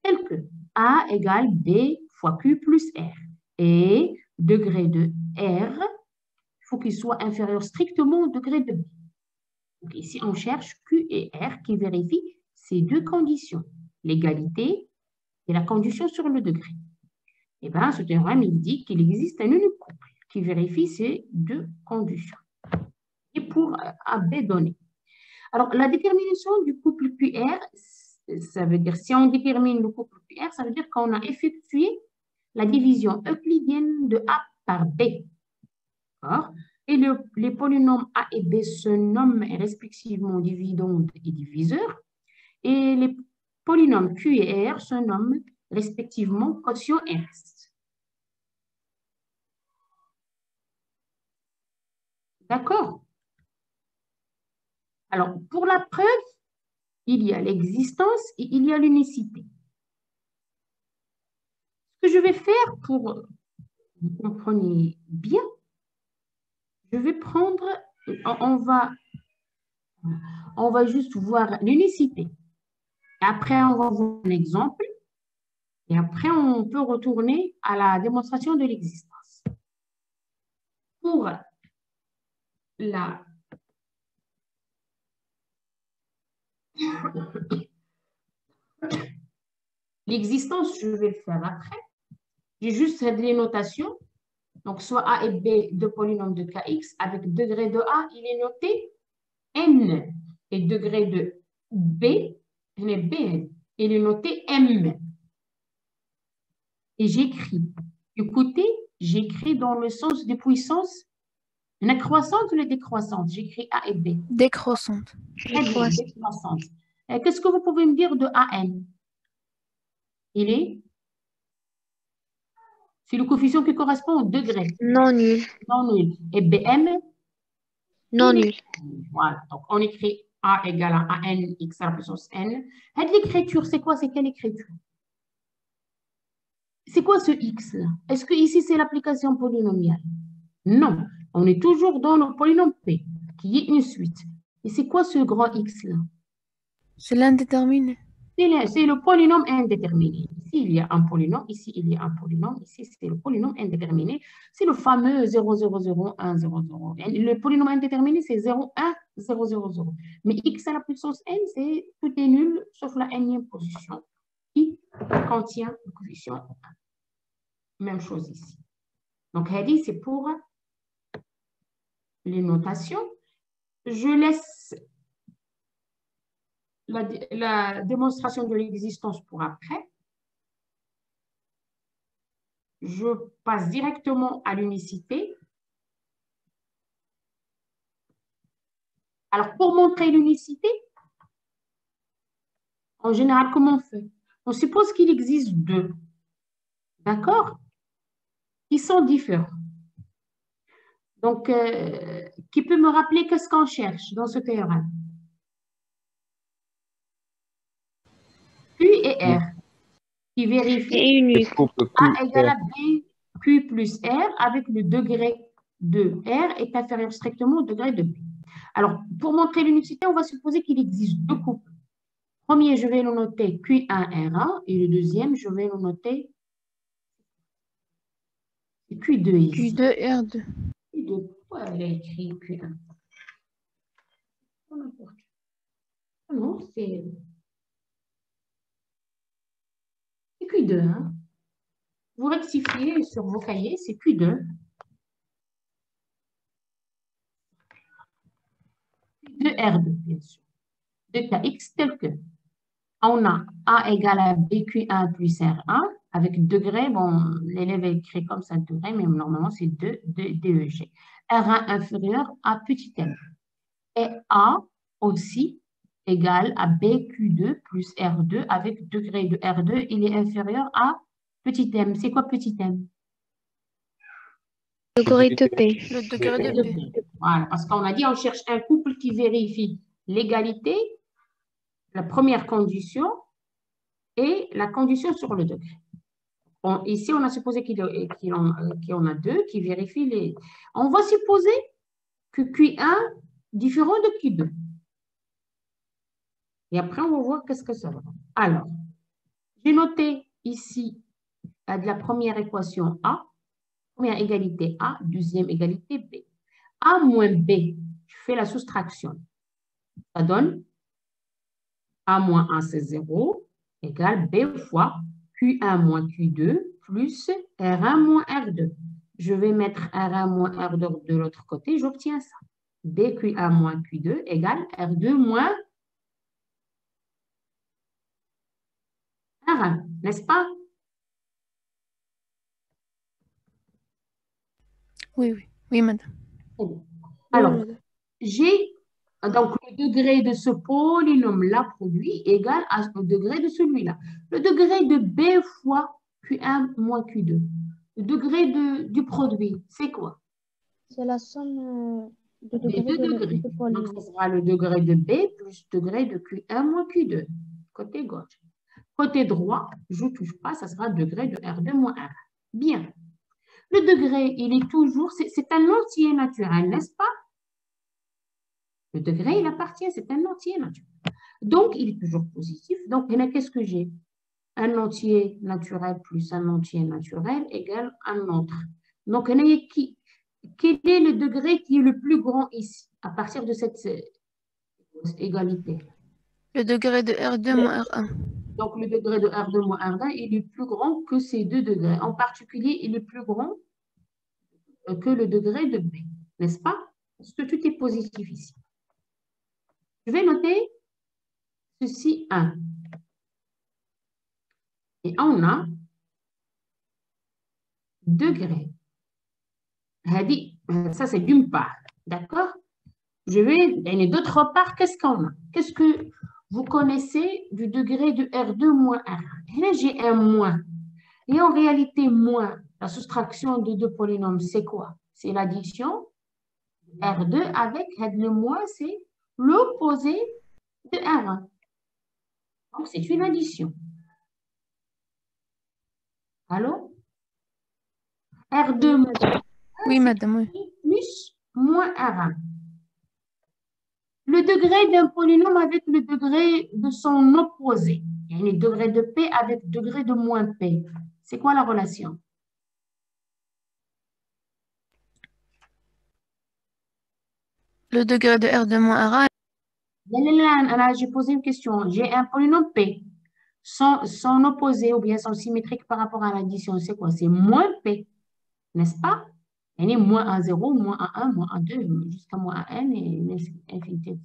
Speaker 1: tel que A égale B fois Q plus R. Et degré de R, il faut qu'il soit inférieur strictement au degré de B. Donc, ici, on cherche Q et R qui vérifient ces deux conditions, l'égalité et la condition sur le degré. Et bien, ce théorème, il dit qu'il existe un unique couple qui vérifie ces deux conditions. Et pour AB donné. Alors, la détermination du couple QR, ça veut dire, si on détermine le couple QR, ça veut dire qu'on a effectué la division euclidienne de A par B. Et les polynômes A et B se nomment respectivement dividende et diviseur. Et les polynômes Q et R se nomment respectivement quotient et reste. D'accord? Alors, pour la preuve, il y a l'existence et il y a l'unicité. Ce que je vais faire pour que vous compreniez bien, je vais prendre, on va juste voir l'unicité. Après, on va voir un exemple. Et après, on peut retourner à la démonstration de l'existence. Pour l'existence, je vais le faire après. J'ai juste les notations. Donc, soit A et B, deux polynômes de Kx, avec degré de A, il est noté n. Et degré de B, il est Bn, il est noté m. Et j'écris. Écoutez, j'écris dans le sens des puissances, la croissante ou la décroissante. J'écris A et B.
Speaker 2: Décroissante.
Speaker 1: Très bien, décroissante. Qu'est-ce que vous pouvez me dire de AN? Il est? C'est le coefficient qui correspond au degré.
Speaker 4: Non nul.
Speaker 1: Non nul. Et BM?
Speaker 4: Non nul.
Speaker 1: Voilà. Donc, on écrit A égale à AN x à la puissance n. L'écriture, c'est quoi? C'est quelle écriture? C'est quoi ce x là? Est-ce que ici, c'est l'application polynomiale? Non. On est toujours dans le polynôme P, qui est une suite. Et c'est quoi ce grand x là?
Speaker 2: C'est l'indéterminé.
Speaker 1: C'est le polynôme indéterminé. Ici, il y a un polynôme. Ici, il y a un polynôme. Ici, c'est le polynôme indéterminé. C'est le fameux 0, 0, 0, 1, 0, 0. Le polynôme indéterminé, c'est 0, 1, 0, 0, 0. Mais x à la puissance n, c'est tout est nul, sauf la nème position qui contient le coefficient 1. Même chose ici. Donc, Hadi, c'est pour les notations. Je laisse la démonstration de l'existence pour après. Je passe directement à l'unicité. Alors, pour montrer l'unicité, en général, comment on fait? On suppose qu'il existe deux, d'accord? Qui sont différents. Donc, qui peut me rappeler qu'est-ce qu'on cherche dans ce théorème? Q et R, qui vérifient
Speaker 4: Et unique.
Speaker 1: A égale à B, Q plus R, avec le degré de R est inférieur strictement au degré de B. Alors, pour montrer l'unicité, on va supposer qu'il existe deux couples. Premier, je vais le noter Q1R1, et le deuxième, je vais le noter Q2 ici.
Speaker 2: Q2R2.
Speaker 1: Q2, pourquoi elle a écrit Q1? Non, c'est Q2. Hein? Vous rectifiez sur vos cahiers, c'est Q2. Q2R2, bien sûr. De Kx tel que on a A égale à BQ1 plus R1 avec degré. Bon, l'élève écrit comme ça degré, mais normalement c'est 2 DEG. R1 inférieur à petit m. Et A aussi égale à BQ2 plus R2 avec degré de R2, il est inférieur à petit m. C'est quoi petit m?
Speaker 4: Le degré de P.
Speaker 2: Le degré de P.
Speaker 1: Voilà, parce qu'on a dit on cherche un couple qui vérifie l'égalité, la première condition et la condition sur le degré. Bon, ici, on a supposé qu'il y en a deux qui vérifient les... On va supposer que Q1 différent de Q2. Et après, on va voir qu'est-ce que ça va. Alors, j'ai noté ici de la première équation A, première égalité A, deuxième égalité B. A moins B, je fais la soustraction. Ça donne A moins A, c'est 0, égale B fois Q1 moins Q2 plus R1 moins R2. Je vais mettre R1 moins R2 de l'autre côté, j'obtiens ça. BQ1 moins Q2 égale R2 moins R1, n'est-ce pas?
Speaker 2: Oui, oui. Oui, madame.
Speaker 1: Alors, j'ai donc le degré de ce polynôme-là produit égal au degré de celui-là. Le degré de B fois Q1 moins Q2. Le degré du produit, c'est quoi?
Speaker 4: C'est la somme de
Speaker 1: Des
Speaker 4: degrés
Speaker 1: deux
Speaker 4: de
Speaker 1: degrés.
Speaker 4: de
Speaker 1: Donc,
Speaker 4: polynôme.
Speaker 1: ce sera le degré de B plus degré de Q1 moins Q2, côté gauche. Côté droit, je ne touche pas, ça sera degré de R2 moins R1. Bien. Le degré, il est toujours, c'est un entier naturel, n'est-ce pas? Le degré, il appartient, c'est un entier naturel. Donc, il est toujours positif. Donc, qu'est-ce que j'ai? Un entier naturel plus un entier naturel égale un autre. Donc, quel est le degré qui est le plus grand ici, à partir de cette égalité?
Speaker 2: Le degré de R2 moins R1.
Speaker 1: Donc, le degré de R2 moins R1, il est plus grand que ces deux degrés. En particulier, il est plus grand que le degré de B, n'est-ce pas? Parce que tout est positif ici. Je vais noter ceci 1. Et on a degré. Ça, c'est d'une part. D'accord? Je vais donner d'autre part, qu'est-ce qu'on a? Qu'est-ce que vous connaissez du degré de R2 moins R1? Et là, j'ai un moins. Et en réalité, moins, la soustraction de deux polynômes, c'est quoi? C'est l'addition R2 avec le moins, c'est l'opposé de R1. Donc, c'est une addition. Allô? R2 moins
Speaker 2: Oui, madame, oui.
Speaker 1: plus moins R1. Le degré d'un polynôme avec le degré de son opposé. Il y a le degré de P avec le degré de moins P. C'est quoi la relation?
Speaker 2: Le degré de R2 moins R1.
Speaker 1: Là, j'ai posé une question. J'ai un polynôme P. Son opposé ou bien son symétrique par rapport à l'addition, c'est quoi? C'est moins P, n'est-ce pas? Il y a moins 1, 0, moins 1, 1, moins 1, 2, jusqu'à moins 1, n et une infinité de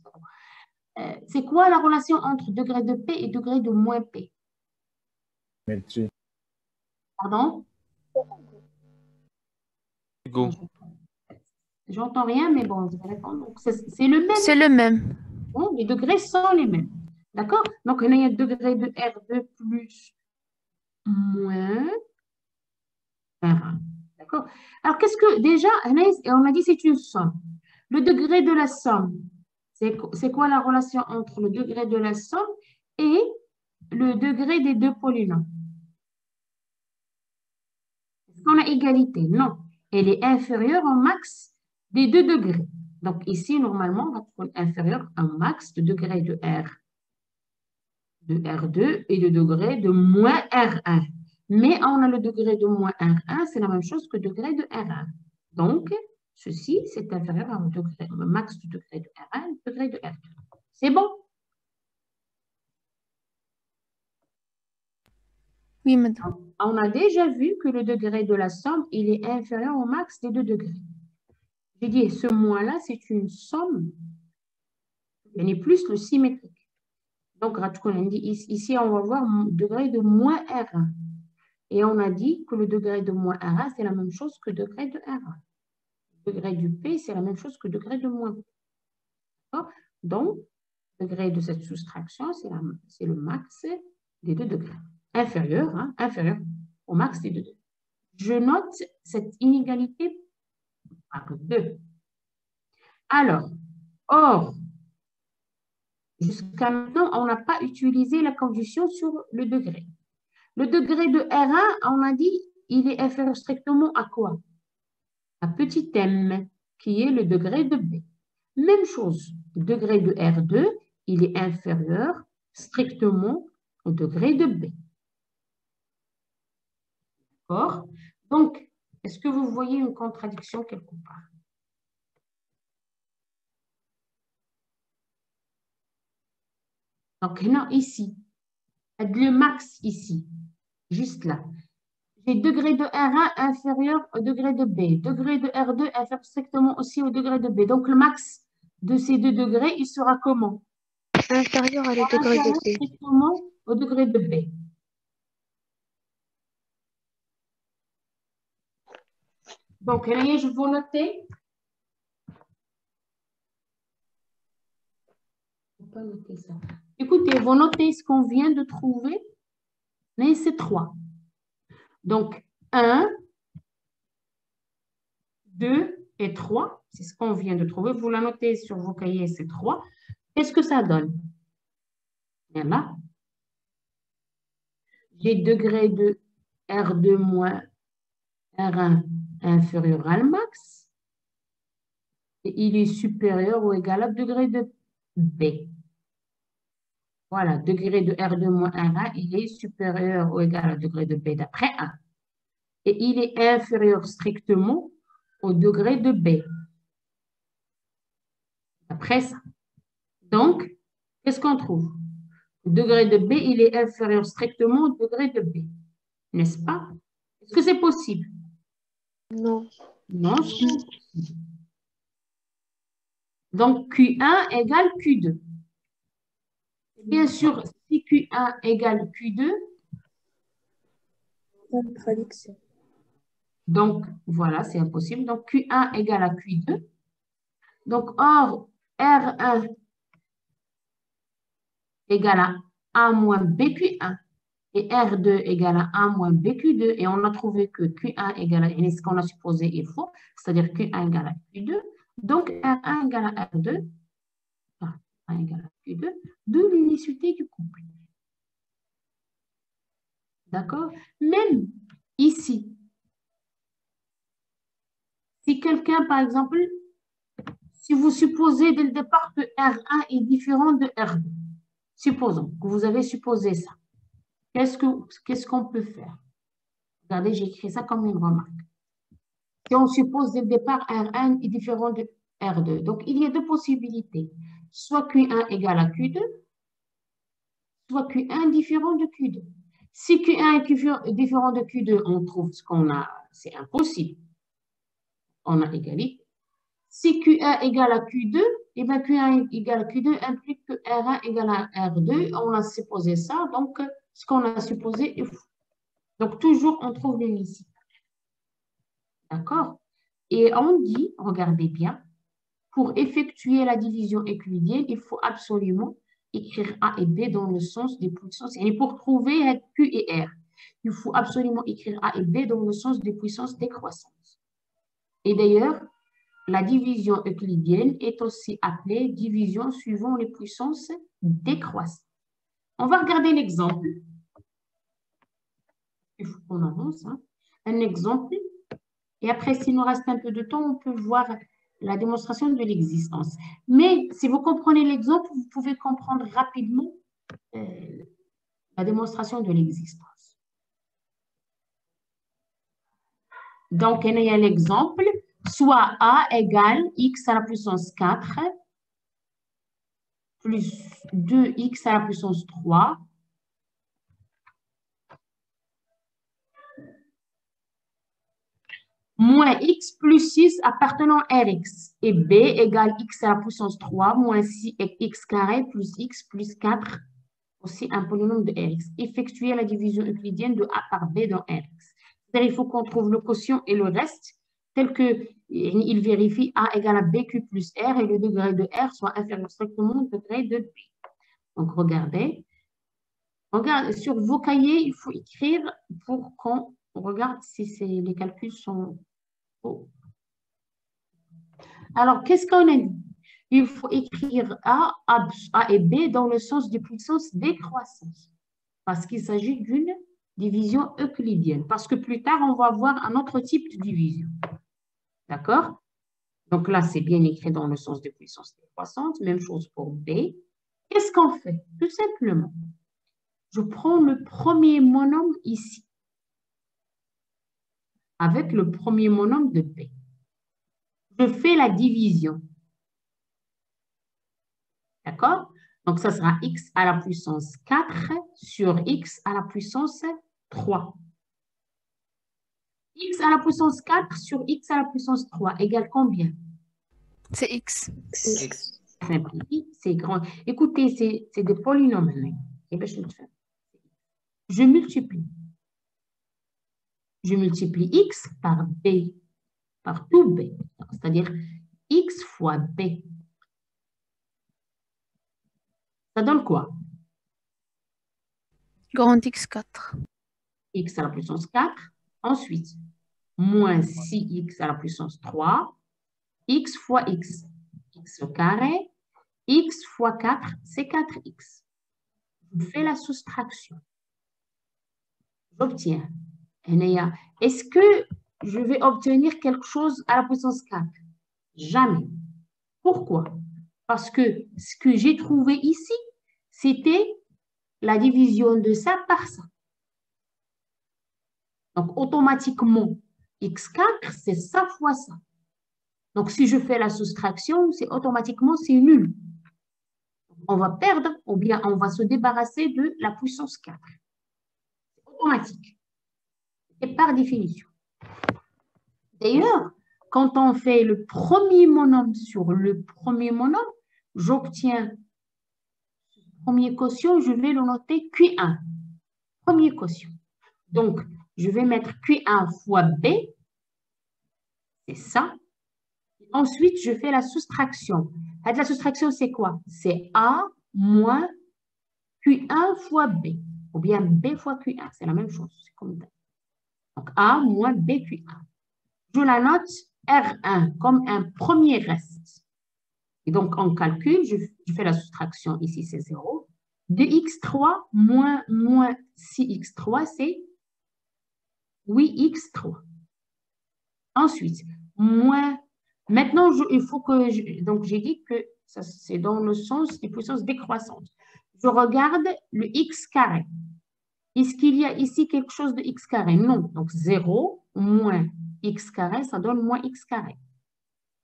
Speaker 1: 0. C'est quoi la relation entre degré de P et degré de moins P?
Speaker 6: Symétrie.
Speaker 1: Pardon?
Speaker 5: Go.
Speaker 1: J'entends rien, mais bon, je vais répondre. Donc, c'est le même.
Speaker 2: C'est le même.
Speaker 1: Bon, les degrés sont les mêmes. D'accord? Donc, il y a un degré de R2 plus moins R1. D'accord? Alors, qu'est-ce que, déjà, on a dit c'est une somme. Le degré de la somme, c'est quoi la relation entre le degré de la somme et le degré des deux polynômes? Est-ce qu'on a égalité? Non. Elle est inférieure au max des deux degrés. Donc, ici, normalement, on va trouver inférieur à un max de degré de R2 et de degré de moins R1. Mais on a le degré de moins R1, c'est la même chose que le degré de R1. Donc, ceci, c'est inférieur à un max du degré de R1 et degré de R2. C'est bon?
Speaker 2: Oui, madame.
Speaker 1: On a déjà vu que le degré de la somme, il est inférieur au max des deux degrés. J'ai dit, ce moins-là, c'est une somme. Il n'est plus le symétrique. Donc, ici, on va voir le degré de moins R1. Et on a dit que le degré de moins R1, c'est la même chose que le degré de R1. Le degré du P, c'est la même chose que le degré de moins P. Donc, le degré de cette soustraction, c'est le max des deux degrés. Inférieur au max des deux degrés. Je note cette inégalité par 2. Alors, or, jusqu'à maintenant, on n'a pas utilisé la condition sur le degré. Le degré de R1, on a dit, il est inférieur strictement à quoi? À petit m, qui est le degré de B. Même chose, le degré de R2, il est inférieur strictement au degré de B. D'accord? Donc, est-ce que vous voyez une contradiction quelque part? Donc, non, ici, le max ici, juste là. J'ai degré de R1 inférieur au degré de B. Degré de R2 inférieur strictement aussi au degré de B. Donc, le max de ces deux degrés, il sera comment?
Speaker 4: Inférieur à le degré de
Speaker 1: Inférieur
Speaker 4: B.
Speaker 1: strictement au degré de B. Donc, je vous noter. Je ne peux pas noter ça. Écoutez, vous notez ce qu'on vient de trouver. Mais c'est 3. Donc, 1, 2 et 3. C'est ce qu'on vient de trouver. Vous la notez sur vos cahiers, c'est 3. Qu'est-ce que ça donne? Bien là. J'ai degré de R2 moins R1 inférieur à le max. Et il est supérieur ou égal à degré de B. Voilà, degré de R2 moins R1, il est supérieur ou égal à degré de B d'après 1. Et il est inférieur strictement au degré de B. Après ça. Donc, qu'est-ce qu'on trouve? Le degré de B, il est inférieur strictement au degré de B. N'est-ce pas? Est-ce que c'est possible?
Speaker 4: Non.
Speaker 1: Non, c'est pas possible. Donc, Q1 égale Q2. Bien sûr, si Q1 égale Q2,
Speaker 4: Contradiction.
Speaker 1: donc voilà, c'est impossible. Donc, Q1 égale à Q2. Donc, or, R1 égale à A moins BQ1 et R2 égale à A moins BQ2. Et on a trouvé que Q1 égale à, et ce qu'on a supposé est faux, c'est-à-dire Q1 égale à Q2. Donc, R1 égale à R2, R1 égale à Q2, de l'unicité du couple. D'accord? Même ici, si quelqu'un, par exemple, si vous supposez dès le départ que R1 est différent de R2, supposons que vous avez supposé ça, qu'est-ce qu'on peut faire? Regardez, j'ai écrit ça comme une remarque. Si on suppose dès le départ R1 est différent de R2, donc il y a deux possibilités. Soit Q1 égale à Q2, soit Q1 différent de Q2. Si Q1 est différent de Q2, on trouve ce qu'on a, c'est impossible. On a égalité. Si Q1 égale à Q2, et bien Q1 égale à Q2 implique que R1 égale à R2. On a supposé ça, donc ce qu'on a supposé est faux. Donc toujours, on trouve l'unicité. D'accord? Et on dit, regardez bien, pour effectuer la division euclidienne, il faut absolument écrire A et B dans le sens des puissances. Et pour trouver Q et R, il faut absolument écrire A et B dans le sens des puissances décroissantes. Et d'ailleurs, la division euclidienne est aussi appelée division suivant les puissances décroissantes. On va regarder l'exemple. Il faut qu'on avance. Hein. Un exemple. Et après, s'il nous reste un peu de temps, on peut voir la démonstration de l'existence. Mais si vous comprenez l'exemple, vous pouvez comprendre rapidement la démonstration de l'existence. Donc, il y a l'exemple. Soit A égale x à la puissance 4 plus 2x à la puissance 3 moins x plus 6 appartenant à Rx et B égale x à la puissance 3 moins 6 x carré plus x plus 4 aussi un polynôme de Rx. Effectuer la division euclidienne de A par B dans Rx. C'est-à-dire il faut qu'on trouve le quotient et le reste tel que il vérifie A égale à BQ plus R et le degré de R soit inférieur strictement au degré de B. Donc, regardez. Regarde, sur vos cahiers, il faut écrire pour qu'on regarde si les calculs sont faux. Alors, qu'est-ce qu'on a dit? Il faut écrire A et B dans le sens des puissances décroissantes. Parce qu'il s'agit d'une division euclidienne. Parce que plus tard, on va voir un autre type de division. D'accord? Donc là, c'est bien écrit dans le sens des puissances décroissantes. Même chose pour B. Qu'est-ce qu'on fait? Tout simplement, je prends le premier monôme ici. Avec le premier monôme de B. Je fais la division. D'accord? Donc, ça sera x à la puissance 4 sur x à la puissance 3. X à la puissance 4 sur x à la puissance 3 égale combien?
Speaker 2: C'est X.
Speaker 7: X.
Speaker 1: Simplifie, c'est grand. Écoutez, c'est des polynômes. Eh bien, je vais le faire. Je multiplie. Je multiplie x par b, par tout b, c'est-à-dire x fois b. Ça donne quoi?
Speaker 2: Grand X4.
Speaker 1: X à la puissance 4. Ensuite, moins 6x à la puissance 3. X fois x. X au carré. X fois 4, c'est 4x. Je fais la soustraction. J'obtiens. Est-ce que je vais obtenir quelque chose à la puissance 4? Jamais. Pourquoi? Parce que ce que j'ai trouvé ici, c'était la division de ça par ça. Donc, automatiquement, x4, c'est ça fois ça. Donc, si je fais la soustraction, c'est automatiquement, c'est nul. On va perdre ou bien on va se débarrasser de la puissance 4. C'est automatique. Et par définition. D'ailleurs, quand on fait le premier monome sur le premier monome, j'obtiens le premier quotient, je vais le noter Q1. Premier quotient. Donc, je vais mettre Q1 fois B. C'est ça. Ensuite, je fais la soustraction. La soustraction, c'est quoi? C'est A moins Q1 fois B. Ou bien B fois Q1. C'est la même chose. C'est comme ça. Donc, A moins BQ1. Je la note R1 comme un premier reste. Et donc, on calcule, je fais la soustraction, ici c'est 0. 2x3 moins 6x3, c'est 8x3. Ensuite, moins, maintenant, il faut que, donc j'ai dit que c'est dans le sens des puissances décroissantes. Je regarde le x carré. Est-ce qu'il y a ici quelque chose de x carré? Non. Donc, 0 moins x carré, ça donne moins x carré.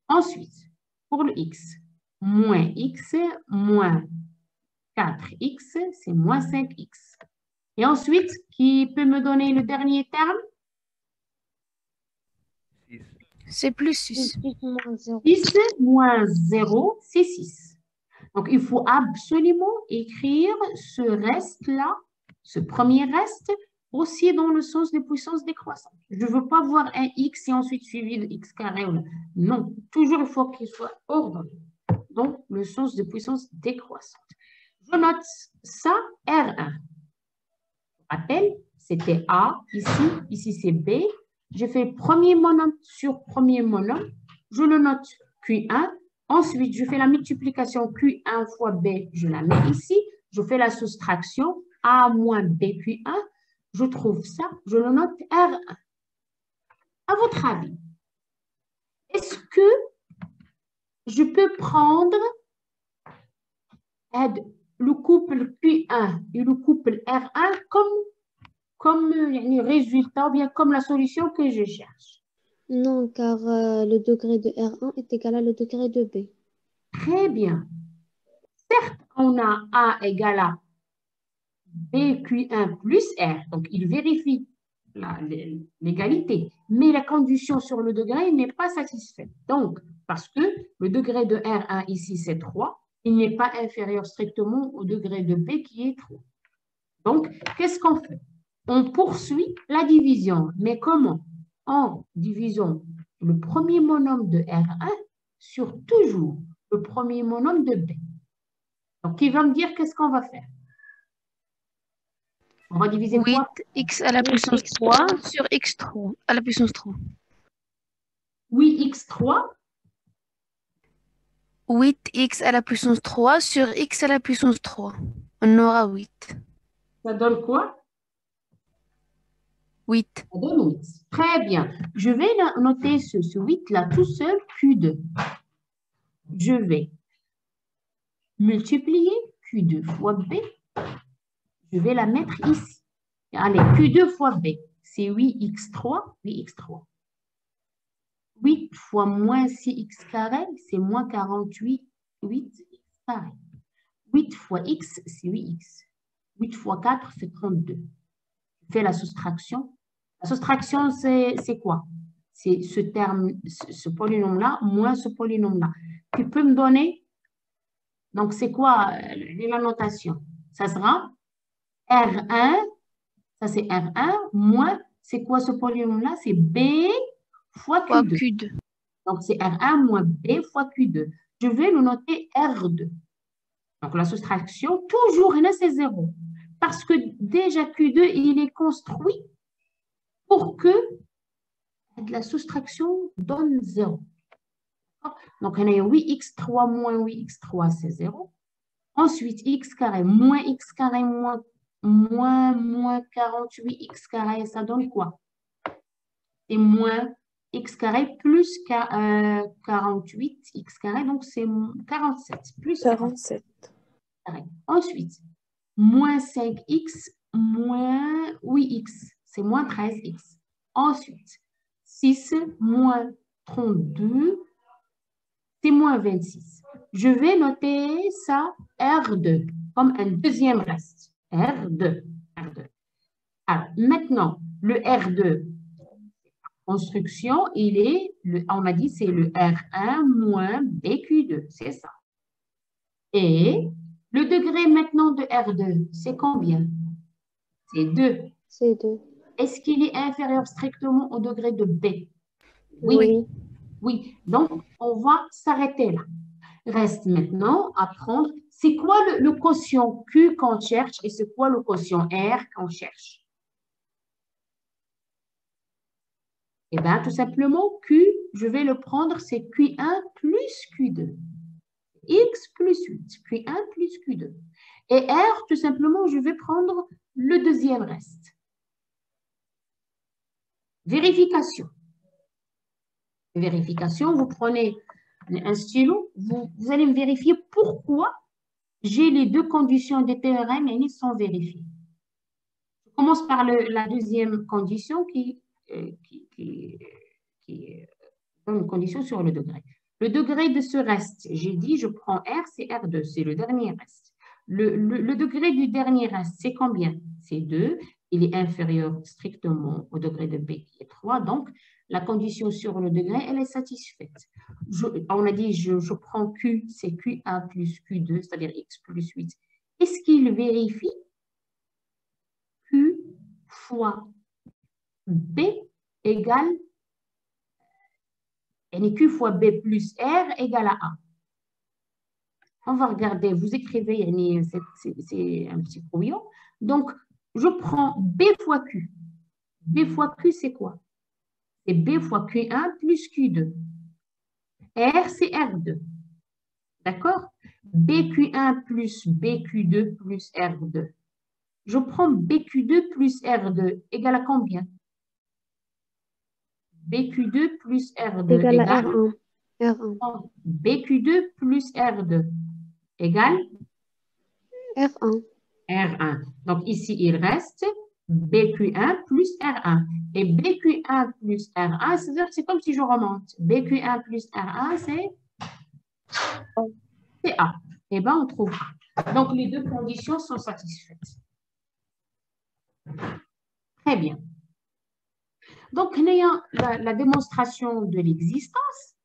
Speaker 1: Ensuite, pour le x, moins x, moins 4x, c'est moins 5x. Et ensuite, qui peut me donner le dernier terme?
Speaker 2: C'est plus 6.
Speaker 1: 6 moins 0, c'est 6. Donc, il faut absolument écrire ce reste-là, ce premier reste, aussi dans le sens des puissances décroissantes. Je ne veux pas voir un x et ensuite suivi de x carré. Non, toujours il faut qu'il soit ordonné dans le sens des puissances décroissantes. Je note ça, R1. Je rappelle, c'était A ici c'est B. Je fais premier monome sur premier monome. Je le note Q1. Ensuite, je fais la multiplication Q1 fois B. Je la mets ici. Je fais la soustraction A moins BQ1. Je trouve ça. Je le note R1. À votre avis, est-ce que je peux prendre le couple Q1 et le couple R1 comme résultat ou bien comme la solution que je cherche?
Speaker 4: Non, car le degré de R1 est égal à le degré de B.
Speaker 1: Très bien. Certes, on a A égale à BQ1 plus R. Donc, il vérifie l'égalité. Mais la condition sur le degré n'est pas satisfaite. Donc, parce que le degré de R1 ici, c'est 3, il n'est pas inférieur strictement au degré de B qui est 3. Donc, qu'est-ce qu'on fait? On poursuit la division. Mais comment? En divisant le premier monome de R1 sur toujours le premier monome de B. Donc, il va me dire qu'est-ce qu'on va faire? On va diviser quoi?
Speaker 2: 8x à la puissance 3 sur x3 à la puissance 3.
Speaker 1: 8x3.
Speaker 2: 8x à la puissance 3 sur x à la puissance 3. On aura 8.
Speaker 1: Ça donne quoi?
Speaker 2: 8.
Speaker 1: Ça donne 8. Très bien. Je vais noter ce 8-là tout seul, Q2. Je vais multiplier Q2 fois B. Je vais la mettre ici. Allez, Q2 fois B, c'est 8x3, 8x3. 8 fois moins 6x carré, c'est moins 48, 8x carré. 8 fois x, c'est 8x. 8 fois 4, c'est 32. Je fais la soustraction. La soustraction, c'est quoi? C'est ce terme, ce polynôme-là, moins ce polynôme-là. Tu peux me donner, donc c'est quoi la notation? Ça sera R1, ça c'est R1, moins, c'est quoi ce polynôme-là? C'est B fois
Speaker 2: Fois
Speaker 1: Q2.
Speaker 2: Q2.
Speaker 1: Donc c'est R1 moins B fois Q2. Je vais le noter R2. Donc la soustraction, toujours, c'est 0. Parce que déjà Q2, il est construit pour que la soustraction donne 0. Donc, on a 8x3 moins 8x3, c'est 0. Ensuite, x carré moins 48x carré, ça donne quoi? Et moins x carré plus 48x carré, donc c'est 47. Plus
Speaker 8: 47.
Speaker 1: carré. Ensuite, moins 5x moins 8x, c'est moins 13x. Ensuite, 6 moins 32, c'est moins 26. Je vais noter ça R2 comme un deuxième reste. R2. Alors, maintenant, le R2, construction, on a dit c'est le R1 moins BQ2, c'est ça. Et le degré maintenant de R2, c'est combien? C'est 2.
Speaker 4: C'est 2.
Speaker 1: Est-ce qu'il est inférieur strictement au degré de B?
Speaker 4: Oui.
Speaker 1: Oui. Donc, on va s'arrêter là. Reste maintenant à prendre, c'est quoi le quotient Q qu'on cherche et c'est quoi le quotient R qu'on cherche? Eh bien, tout simplement, Q, je vais le prendre, c'est Q1 plus Q2. X plus 8, Q1 plus Q2. Et R, tout simplement, je vais prendre le deuxième reste. Vérification. Vérification, vous prenez un stylo, vous allez me vérifier pourquoi j'ai les deux conditions des théorèmes et ils sont vérifiés. Je commence par la deuxième condition qui donne une condition sur le degré. Le degré de ce reste, j'ai dit, je prends R, c'est R2, c'est le dernier reste. Le degré du dernier reste, c'est combien? C'est 2. Il est inférieur strictement au degré de B qui est 3. Donc, la condition sur le degré, elle est satisfaite. On a dit, je prends Q, c'est Q1 plus Q2, c'est-à-dire X plus 8. Est-ce qu'il vérifie Q fois B égale, et Q fois B plus R égale à A? On va regarder, vous écrivez, c'est un petit brouillon. Donc, je prends B fois Q. B fois Q, c'est quoi? C'est B fois Q1 plus Q2. R, c'est R2. D'accord? BQ1 plus BQ2 plus R2. Je prends BQ2 plus R2 égale à combien? BQ2 plus R2
Speaker 4: Égal à
Speaker 1: égale
Speaker 4: R1. R1.
Speaker 1: BQ2 plus R2 égale
Speaker 4: R1.
Speaker 1: R1. Donc ici, il reste BQ1 plus R1. Et BQ1 plus R1, c'est comme si je remonte. BQ1 plus R1, c'est A. Eh bien, on trouve A. Donc, les deux conditions sont satisfaites. Très bien. Donc, la démonstration de l'existence,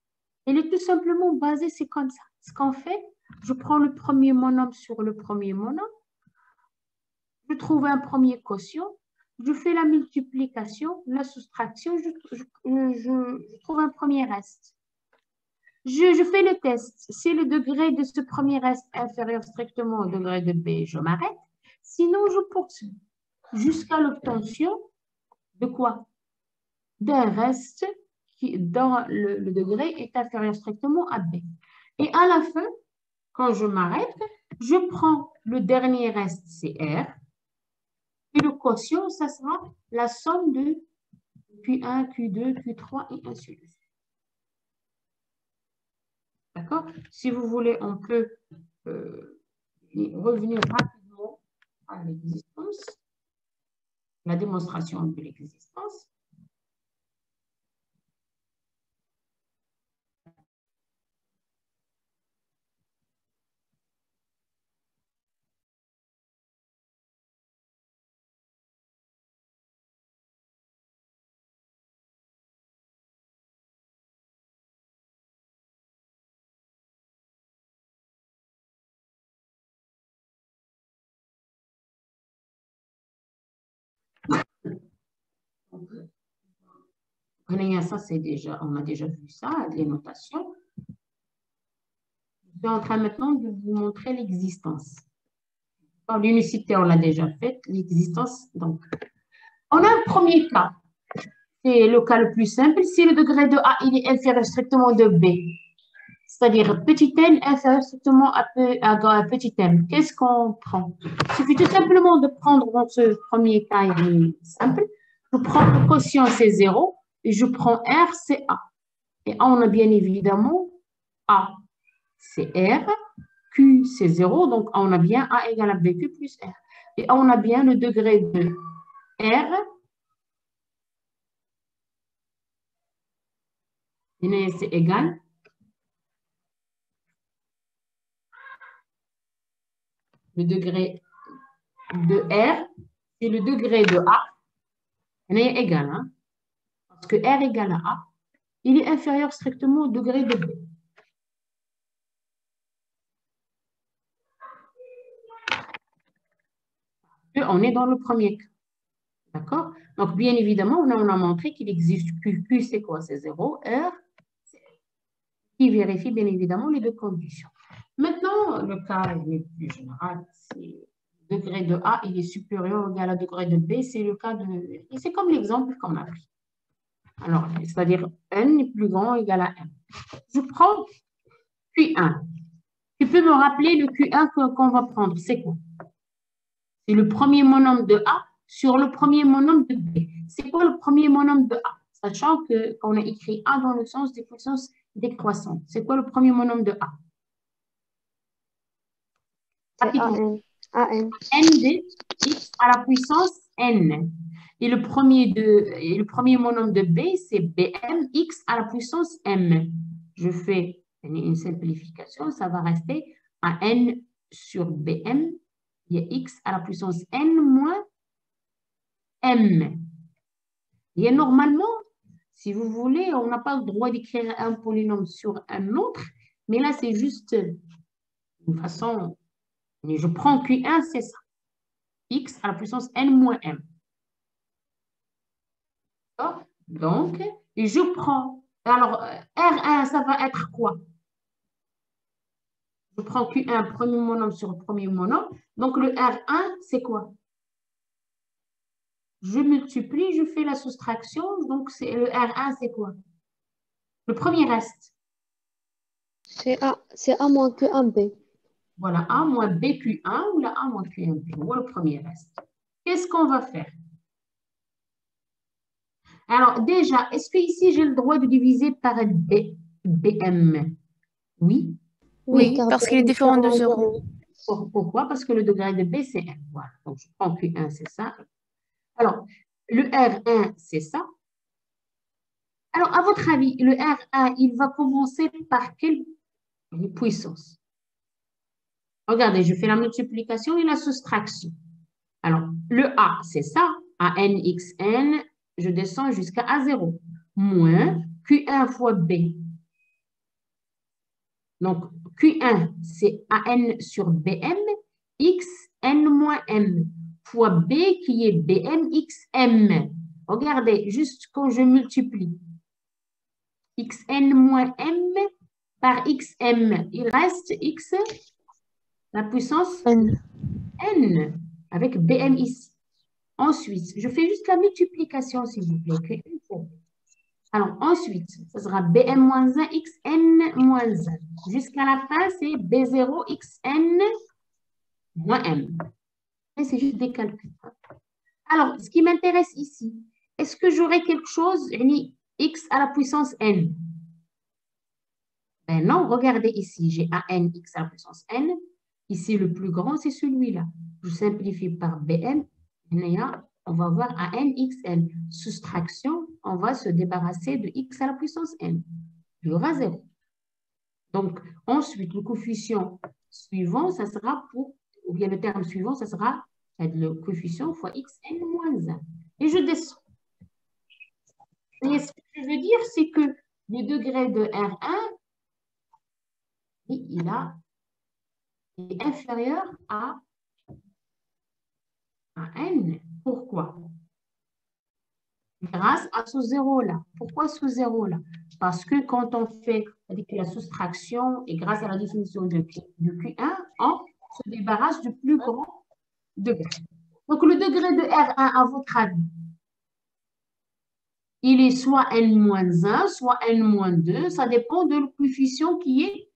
Speaker 1: elle est tout simplement basée, c'est comme ça. Ce qu'on fait, je prends le premier monôme sur le premier monôme, je trouve un premier quotient, je fais la multiplication, la soustraction, je trouve un premier reste. Je fais le test. Si le degré de ce premier reste est inférieur strictement au degré de B, je m'arrête. Sinon, je poursuis jusqu'à l'obtention de quoi? D'un reste qui, dans le degré, est inférieur strictement à B. Et à la fin, quand je m'arrête, je prends le dernier reste, c'est R. Et le quotient, ça sera la somme de Q1, Q2, Q3 et ainsi de suite. D'accord? Si vous voulez, on peut revenir rapidement à l'existence, la démonstration de l'existence. Ça, c'est déjà, on a déjà vu ça, les notations. Je suis en train maintenant de vous montrer l'existence. L'unicité, on l'a déjà faite, l'existence. Donc, on a un premier cas. C'est le cas le plus simple. Si le degré de A il est inférieur strictement de B, c'est-à-dire petit n inférieur strictement à petit m, qu'est-ce qu'on prend? Il suffit tout simplement de prendre dans ce premier cas, il est simple. Je prends le quotient, c'est 0, et je prends R, c'est A. Et A, on a bien évidemment A, c'est R, Q, c'est 0, donc on a bien A égale à BQ plus R. Et on a bien le degré de R, c'est égal le degré de R, c'est le degré de A, il est égal, hein, parce que R égale à A, il est inférieur strictement au degré de B. On est dans le premier cas, d'accord? Donc, bien évidemment, on a montré qu'il existe Q. Q, c'est quoi? C'est 0. R, qui vérifie bien évidemment les deux conditions. Maintenant, le cas est plus général, c'est le degré de A, il est supérieur ou égal à degré de B, c'est le cas de... Et c'est comme l'exemple qu'on a pris. Alors, c'est-à-dire n est plus grand ou égal à m. Je prends Q1. Tu peux me rappeler le Q1 qu'on va prendre, c'est quoi? C'est le premier monome de A sur le premier monome de B. C'est quoi le premier monome de A? Sachant qu'on a écrit A dans le sens des puissances décroissantes. C'est quoi le premier monome de A?
Speaker 4: C'est AN. AN.
Speaker 1: N de x à la puissance n. Et le premier monome de B, c'est Bm x à la puissance m. Je fais une simplification, ça va rester à n sur Bm, il y a x à la puissance n moins m. Et normalement, si vous voulez, on n'a pas le droit d'écrire un polynôme sur un autre, mais là, c'est juste une façon... Je prends Q1, c'est ça. X à la puissance n moins m. Donc, je prends... Alors, R1, ça va être quoi? Je prends Q1, premier monome sur premier monome. Donc, le R1, c'est quoi? Je multiplie, je fais la soustraction. Donc, le R1, c'est quoi? Le premier reste.
Speaker 4: C'est A moins Q1B.
Speaker 1: Voilà, A moins BQ1 ou la A moins Q1B. Voilà le premier reste. Qu'est-ce qu'on va faire? Alors, déjà, est-ce que ici j'ai le droit de diviser par BM? Oui.
Speaker 2: Oui,
Speaker 4: car
Speaker 2: parce qu'il est différent de 0.
Speaker 1: Pourquoi? Parce que le degré de B, c'est 1. Voilà. Donc, je prends Q1, c'est ça. Alors, le R1, c'est ça. Alors, à votre avis, le R1, il va commencer par quelle puissance? Regardez, je fais la multiplication et la soustraction. Alors, le A, c'est ça. ANXN, je descends jusqu'à A0. Moins Q1 fois B. Donc, Q1, c'est AN sur BM, XN moins M, fois B qui est BM XM. Regardez, juste quand je multiplie XN moins M par XM, il reste X, la puissance
Speaker 2: N.
Speaker 1: N, avec BM ici. Ensuite, je fais juste la multiplication, s'il vous plaît. Alors, ensuite, ce sera Bm-1, Xn-1. Jusqu'à la fin, c'est B0, Xn, moins M. Et c'est juste des calculs. Alors, ce qui m'intéresse ici, est-ce que j'aurai quelque chose, X à la puissance N? Ben non, regardez ici, j'ai AN, X à la puissance N. Ici, le plus grand, c'est celui-là. Je simplifie par Bm. On va voir AN, XN. Soustraction, on va se débarrasser de X à la puissance N. Il y aura 0. Donc, ensuite, le coefficient suivant, ça sera ou bien le terme suivant, ça sera le coefficient fois Xn moins 1. Et je descends. Et ce que je veux dire, c'est que le degré de R1, il est inférieur à N. Pourquoi? grâce à ce zéro-là. Pourquoi ce zéro-là? Parce que quand on fait la soustraction et grâce à la définition de Q1, on se débarrasse du plus grand degré. Donc, le degré de R1, à votre avis, il est soit N-1, soit N-2. Ça dépend de le coefficient qui est,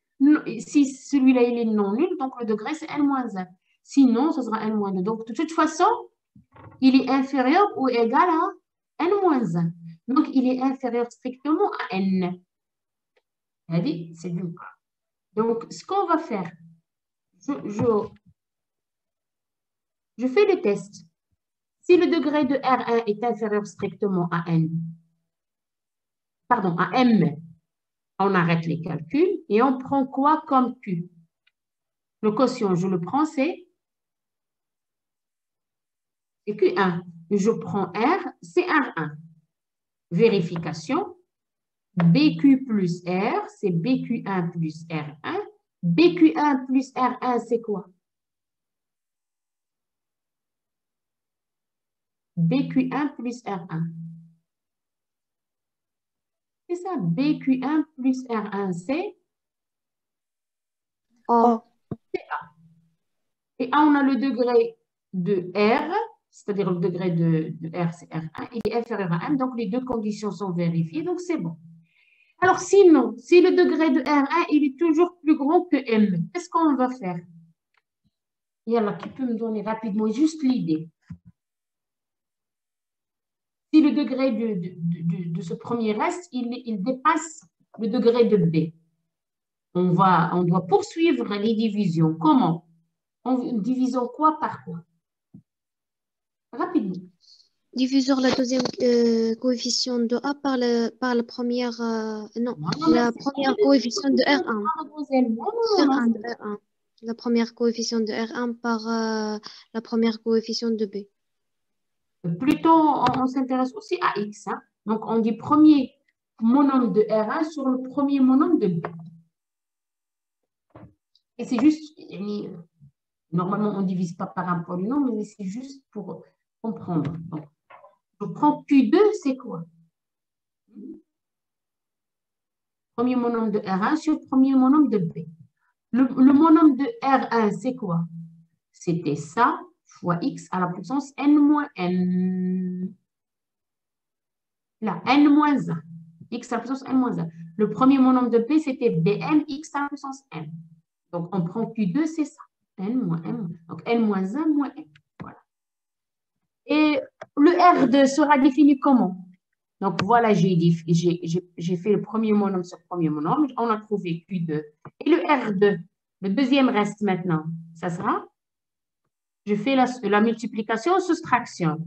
Speaker 1: si celui-là, il est non nul, donc le degré, c'est N-1. Sinon, ce sera N-2. Donc, de toute façon, il est inférieur ou égal à N-1. Donc, il est inférieur strictement à N. C'est d'une part. Donc, ce qu'on va faire, je fais le test. Si le degré de R1 est inférieur strictement à N, pardon, à M, on arrête les calculs et on prend quoi comme Q? Le quotient, je le prends, c'est Q1. Je prends R, c'est R1. Vérification. BQ plus R, c'est BQ1 plus R1. BQ1 plus R1, c'est quoi? BQ1 plus R1. C'est ça, BQ1 plus R1, c'est
Speaker 4: A.
Speaker 1: Et on a le degré de R, c'est-à-dire le degré de R, c'est R1, il est inférieur à M, donc les deux conditions sont vérifiées, donc c'est bon. Alors sinon, si le degré de R1, il est toujours plus grand que M, qu'est-ce qu'on va faire? Il y en a qui peut me donner rapidement juste l'idée. Si le degré de ce premier reste, il dépasse le degré de B, on doit poursuivre les divisions. Comment? En divisant quoi par quoi? Rapidement.
Speaker 4: Diviseur le deuxième coefficient de A par la première, la première coefficient de R1. R1 de R1. La première coefficient de R1 par la première coefficient de B.
Speaker 1: Plutôt, on s'intéresse aussi à X. Hein? Donc, on dit premier monome de R1 sur le premier monome de B. Et c'est juste, normalement, on ne divise pas par un polynôme, mais c'est juste pour comprendre. Donc, je prends Q2, c'est quoi? Premier monome de R1 sur premier monome de B. Le monome de R1, c'est quoi? C'était ça fois X à la puissance N moins N. Là, N moins 1. X à la puissance N moins 1. Le premier monome de B, c'était Bm X à la puissance N. Donc, on prend Q2, c'est ça. N moins N. Donc, N moins 1 moins N. Voilà. Et le R2 sera défini comment? Donc, voilà, j'ai fait le premier monome sur le premier monome. On a trouvé Q2. Et le R2, le deuxième reste maintenant, ça sera? Je fais la multiplication, soustraction.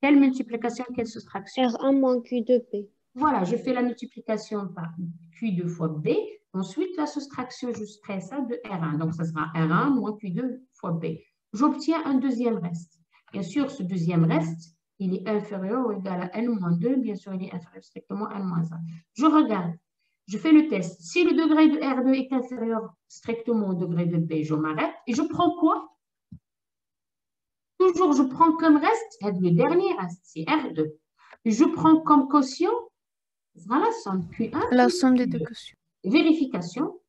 Speaker 1: Quelle multiplication, quelle soustraction?
Speaker 4: R1 moins Q2B.
Speaker 1: Voilà, je fais la multiplication par Q2 fois B. Ensuite, la soustraction, je ferai ça de R1. Donc, ça sera R1 moins Q2 fois B. J'obtiens un deuxième reste. Bien sûr, ce deuxième reste, il est inférieur ou égal à N-2. Bien sûr, il est inférieur strictement à N-1. Je regarde. Je fais le test. Si le degré de R2 est inférieur strictement au degré de B, je m'arrête. Et je prends quoi? Toujours, je prends comme reste, le dernier reste, c'est R2. Je prends comme quotient, voilà, la somme Q1.
Speaker 2: La somme des deux quotients.
Speaker 1: Vérification.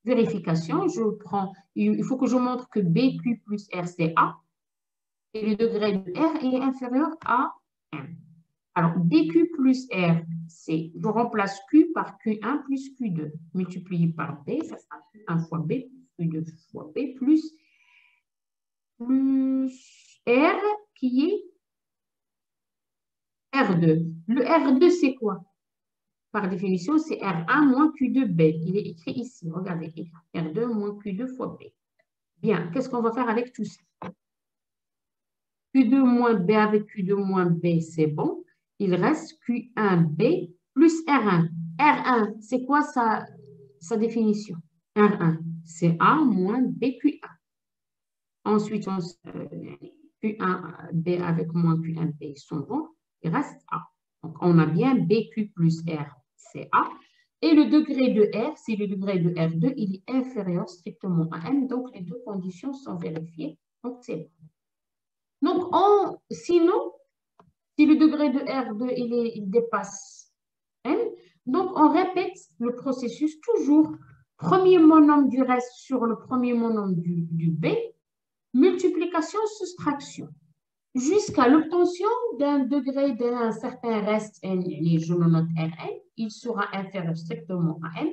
Speaker 1: Vérification, je prends, il faut que je montre que BQ plus R, c'est A. Et le degré de R est inférieur à M. Alors, BQ plus R, c'est, je remplace Q par Q1 plus Q2. Multiplié par B, ça sera Q1 fois B plus Q2 fois B plus R qui est R2. Le R2, c'est quoi? Par définition, c'est R1 moins Q2B. Il est écrit ici. Regardez, R2 moins Q2 fois B. Bien, qu'est-ce qu'on va faire avec tout ça? Q2 moins B avec Q2 moins B, c'est bon. Il reste Q1B plus R1. R1, c'est quoi sa définition? R1, c'est A moins BQ1. Ensuite, Q1B avec moins Q1B, ils sont bons. Il reste A. Donc, on a bien BQ plus R, c'est A. Et le degré de R, c'est le degré de R2, il est inférieur strictement à M. Donc, les deux conditions sont vérifiées. Donc, c'est bon. Donc, sinon, Si le degré de R2, il dépasse N, donc on répète le processus toujours. Premier monome du reste sur le premier monome du B, multiplication, soustraction, jusqu'à l'obtention d'un degré d'un certain reste N, je le note Rn, il sera inférieur strictement à N.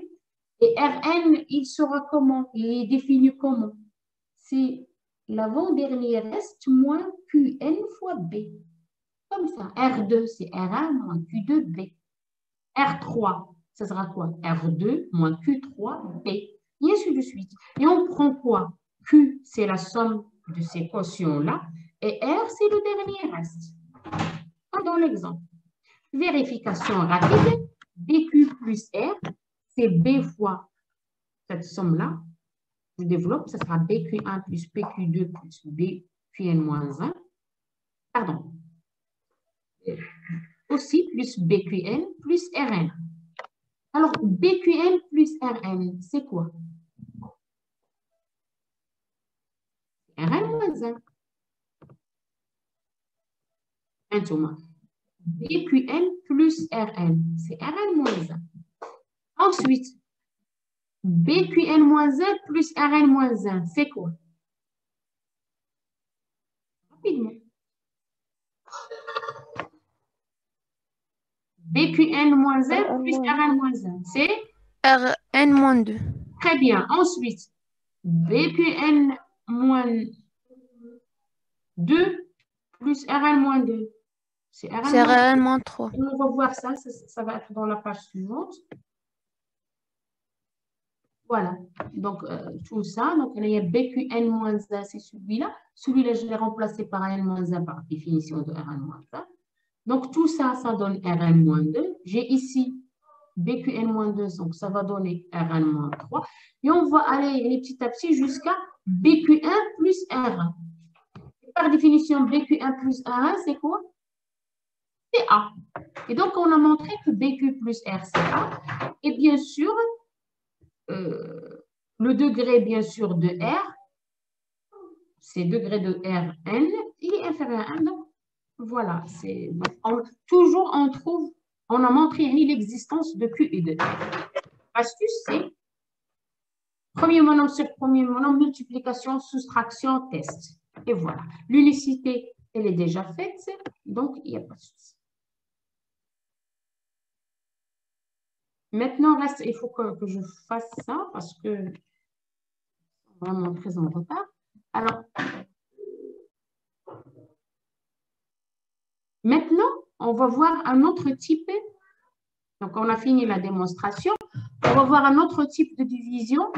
Speaker 1: Et Rn, il sera comment? Il est défini comment? C'est l'avant-dernier reste moins Qn fois B. Comme ça, R2, c'est R1 moins Q2B. R3, ça sera quoi? R2 moins Q3B. Et ainsi de suite. Et on prend quoi? Q, c'est la somme de ces quotients-là. Et R, c'est le dernier reste. Dans l'exemple. Vérification rapide. BQ plus R, c'est B fois cette somme-là. Je développe, ça sera BQ1 plus PQ2 plus BQN moins 1. Pardon. Aussi plus BQN plus Rn. Alors, BQN plus Rn, c'est quoi? Rn moins 1. Un Thomas. BQN plus Rn, c'est Rn moins 1. Ensuite, BQN moins 1 plus Rn moins 1, c'est quoi? Rapidement. BQN moins 1 plus Rn moins 1, c'est?
Speaker 2: Rn moins 2.
Speaker 1: Très bien. Ensuite, BQN moins 2 plus Rn moins 2. C'est
Speaker 2: Rn moins 3.
Speaker 1: On va voir ça, ça va être dans la page suivante. Voilà. Donc, tout ça. Donc, il y a BQN moins 1, c'est celui-là. Celui-là, je l'ai remplacé par N moins 1 par définition de Rn moins 1. Donc, tout ça, ça donne Rn moins 2. J'ai ici BQN moins 2, donc ça va donner Rn moins 3. Et on va aller petit à petit jusqu'à BQ1 plus R1. Par définition, BQ1 plus R1, c'est quoi? C'est A. Et donc, on a montré que BQ plus R, c'est A. Et bien sûr, le degré, bien sûr, de R, c'est degré de Rn, il est inférieur à 1. Donc, voilà. Toujours, on trouve, on a montré l'existence de Q et de R. Astuce, c'est premier monome sur premier monome, multiplication, soustraction, test. Et voilà. L'unicité, elle est déjà faite, donc il n'y a pas de souci. Maintenant, reste, il faut que je fasse ça parce que c'est vraiment très en retard. Alors, maintenant, on va voir un autre type. Donc, on a fini la démonstration. On va voir un autre type de division.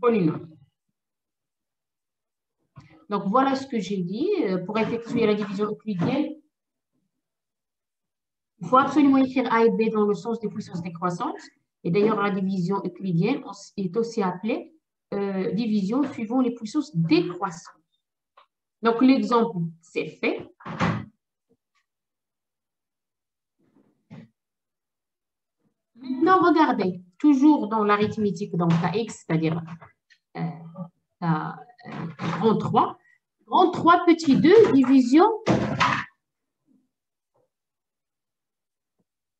Speaker 1: Polynôme. Donc, voilà ce que j'ai dit. Pour effectuer la division euclidienne, il faut absolument écrire A et B dans le sens des puissances décroissantes. Et d'ailleurs, la division euclidienne est aussi appelée division suivant les puissances décroissantes. Donc, l'exemple, c'est fait. Maintenant, regardez, toujours dans l'arithmétique, dans KX, c'est-à-dire grand 3. Grand 3, petit 2, division.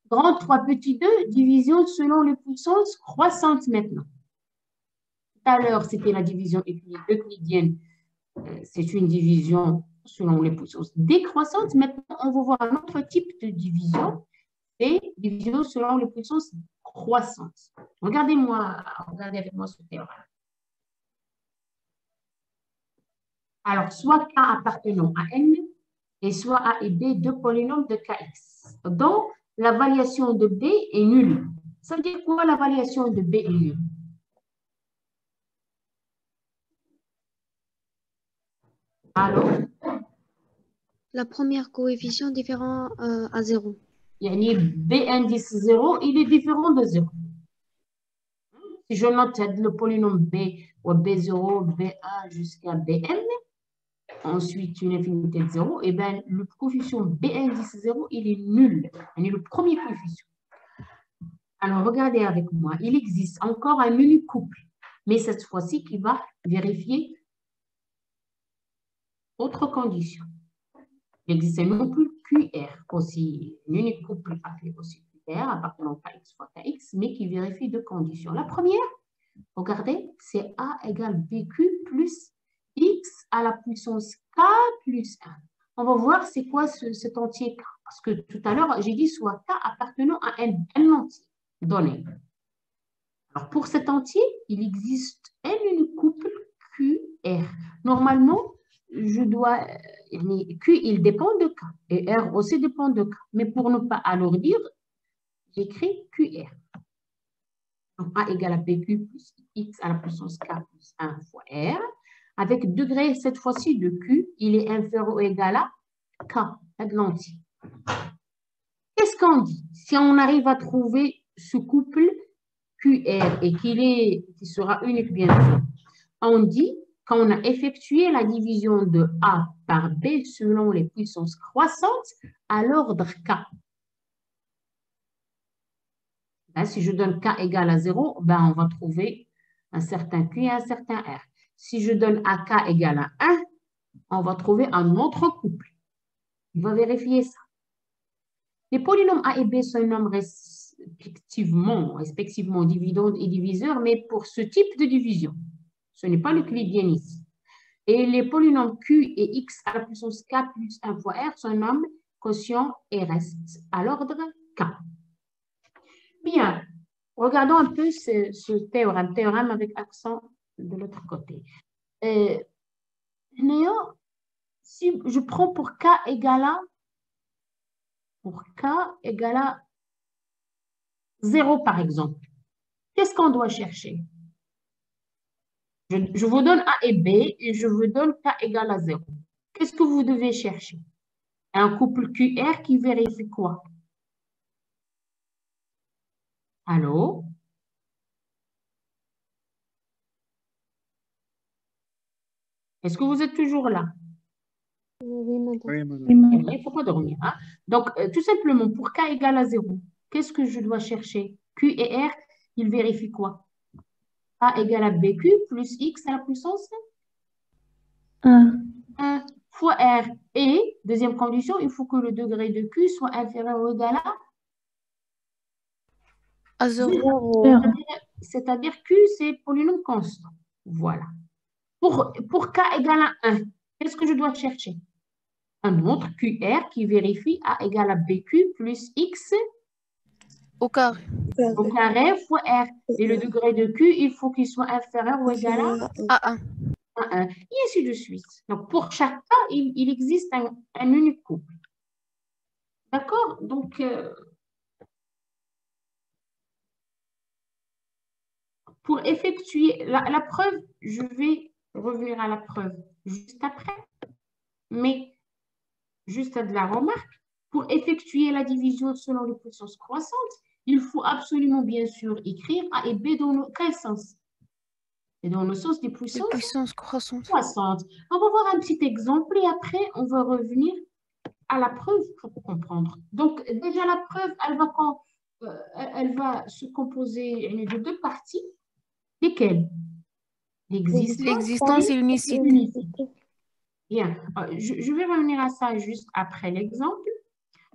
Speaker 1: Grand 3, petit 2, division selon les puissances croissantes maintenant. Tout à l'heure, c'était la division euclidienne. C'est une division selon les puissances décroissantes. Maintenant, on va voir un autre type de division. C'est division selon les puissances croissantes. Regardez avec moi ce théorème. Alors, soit K appartenant à N et soit A et B, deux polynômes de Kx. Donc, la variation de B est nulle. Ça veut dire quoi la variation de B est nulle? Alors?
Speaker 4: La première coefficient différent à 0.
Speaker 1: B indice 0, il est différent de 0. Si je note le polynôme B, ou B0, B1 jusqu'à Bn, ensuite une infinité de 0, et bien le coefficient B indice 0, il est nul. Il est le premier coefficient. Alors, regardez avec moi. Il existe encore un menu couple, mais cette fois-ci qui va vérifier Autre condition. Il existe un couple QR, aussi une unique couple appelé aussi QR, appartenant à X fois KX, mais qui vérifie deux conditions. La première, regardez, c'est A égale BQ plus X à la puissance K plus 1. On va voir c'est quoi cet entier K. Parce que tout à l'heure, j'ai dit soit K appartenant à un entier donné. Alors, pour cet entier, il existe un unique couple QR. Normalement, je dois... Q, il dépend de K. Et R aussi dépend de K. Mais pour ne pas alourdir, j'écris QR. Donc, A égale à PQ plus X à la puissance K plus 1 fois R. Avec degré, cette fois-ci, de Q, il est inférieur ou égal à K, de l'entier. Qu'est-ce qu'on dit? Si on arrive à trouver ce couple QR et qui sera unique, bien sûr, on dit qu'on a effectué la division de A par B selon les puissances croissantes à l'ordre K. Là, si je donne K égale à 0, ben, on va trouver un certain Q et un certain R. Si je donne AK égale à 1, on va trouver un autre couple. On va vérifier ça. Les polynômes A et B se nomment respectivement dividendes et diviseurs, mais pour ce type de division. Ce n'est pas l'euclidien ici. Et les polynômes Q et X à la puissance K plus 1 fois R se nomment quotient et restent à l'ordre K. Bien, regardons un peu ce théorème avec accent de l'autre côté. Si je prends pour K égale à 0 par exemple, qu'est-ce qu'on doit chercher? Je vous donne A et B et je vous donne K égale à 0. Qu'est-ce que vous devez chercher? Un couple QR qui vérifie quoi? Allô? Est-ce que vous êtes toujours là?
Speaker 4: Oui, madame.
Speaker 3: Oui, madame.
Speaker 1: Il ne faut pas dormir. Hein? Donc, tout simplement, pour K égale à 0, qu'est-ce que je dois chercher? Q et R, ils vérifient quoi? A égale à BQ plus X à la puissance 1 fois R. Et, deuxième condition, il faut que le degré de Q soit inférieur ou égal
Speaker 2: À 0.
Speaker 1: c'est-à-dire Q, c'est polynôme constant. Voilà. Pour K égale à 1, qu'est-ce que je dois chercher? Un autre QR qui vérifie A égale à BQ plus X
Speaker 2: Au carré.
Speaker 1: au carré fois R. Et le degré de Q, il faut qu'il soit inférieur ou égal à
Speaker 2: A1.
Speaker 1: 1. Et ainsi de suite. Donc, pour chaque cas, il existe un unique couple. D'accord? Donc, pour effectuer la preuve, je vais revenir à la preuve juste après. Mais, juste de la remarque, pour effectuer la division selon les puissances croissantes, il faut absolument, bien sûr, écrire A et B dans quel sens? Et dans le sens des
Speaker 2: Les
Speaker 1: puissances
Speaker 2: puissances croissantes.
Speaker 1: croissantes. On va voir un petit exemple et après, on va revenir à la preuve pour comprendre. Donc, déjà, la preuve, elle va se composer de deux parties. Lesquelles?
Speaker 2: L'existence et l'unicité.
Speaker 1: l'unicité. Bien. Je vais revenir à ça juste après l'exemple.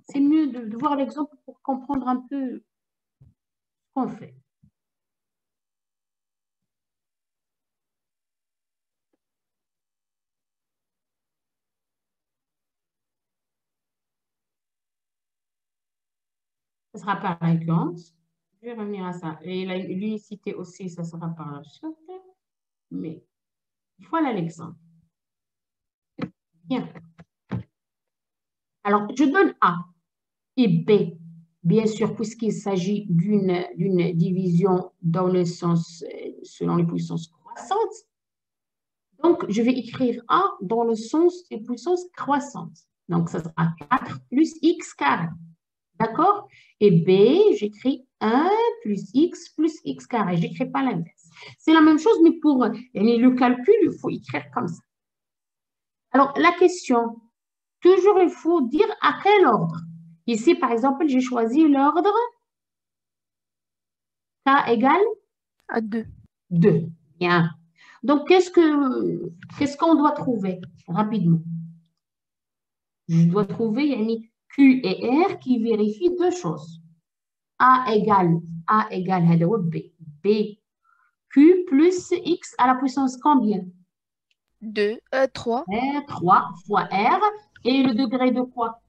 Speaker 1: C'est mieux de voir l'exemple pour comprendre un peu ce qu'on fait. Ce sera par récurrence. Je vais revenir à ça. Et l'unicité aussi, ça sera par la suite. Mais voilà l'exemple. Bien. Alors, je donne A et B, bien sûr, puisqu'il s'agit d'une division dans le sens, selon les puissances croissantes. Donc, je vais écrire A dans le sens des puissances croissantes. Donc, ça sera 4 plus X carré. D'accord? Et B, j'écris 1 plus X carré. Je n'écris pas l'inverse. C'est la même chose, mais pour le calcul, il faut écrire comme ça. Alors, la question, toujours il faut dire à quel ordre. Ici, par exemple, j'ai choisi l'ordre K égale
Speaker 2: À 2.
Speaker 1: 2. Bien. Donc, qu'est-ce qu'on doit trouver rapidement? Je dois trouver yani, Q et R qui vérifient deux choses. A égale هذا هو B. B, Q plus X à la puissance combien?
Speaker 2: 3.
Speaker 1: 3 fois R. Et le degré de quoi?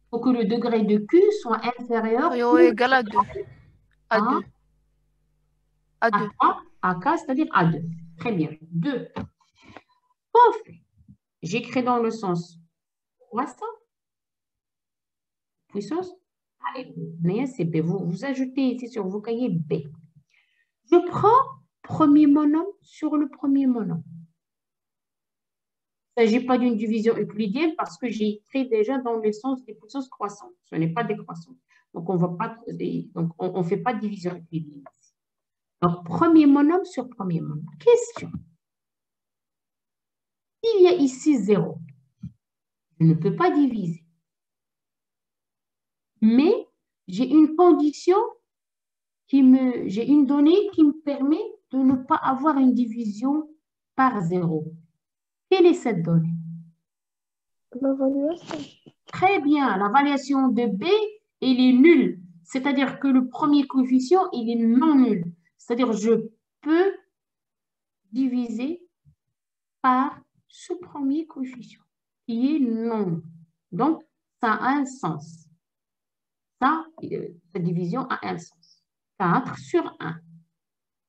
Speaker 1: Il faut que le degré de Q soit inférieur
Speaker 2: Ou égal à 2. À
Speaker 1: à
Speaker 2: 2. À 2.
Speaker 1: à K, c'est-à-dire à 2. Très bien. 2. Qu'on fait? J'écris dans le sens croissant. Puissance. Allez, c'est B. Vous ajoutez ici sur vos cahiers B. Je prends premier monom sur le premier monom. Il ne s'agit pas d'une division euclidienne parce que j'ai écrit déjà dans le sens des puissances croissantes. Ce n'est pas décroissant. Donc, on ne fait pas de division euclidienne. Donc, premier monom sur premier monom. Question. S'il y a ici 0, je ne peux pas diviser. Mais j'ai une condition j'ai une donnée qui me permet de ne pas avoir une division par 0. Quelle est cette donnée?
Speaker 8: L'évaluation.
Speaker 1: Très bien, la variation de B, elle est nulle. C'est-à-dire que le premier coefficient, il est non nul. C'est-à-dire je peux diviser par ce premier coefficient qui est non nul. Donc, ça a un sens. Cette division a un sens. 4 sur 1.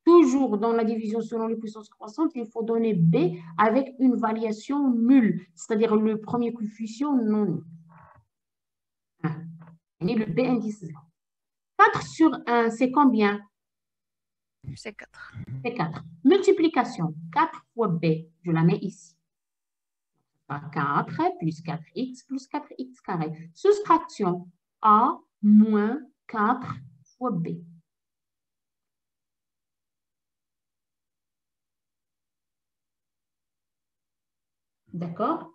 Speaker 1: Toujours dans la division selon les puissances croissantes, il faut donner B avec une variation nulle, c'est-à-dire le premier coefficient non nul. 1. Et le B indice 0. 4 sur 1, c'est combien?
Speaker 2: C'est 4.
Speaker 1: C'est 4. Multiplication. 4 fois B, je la mets ici. 4 plus 4x plus 4x carré. Soustraction. A moins 4 fois B. D'accord?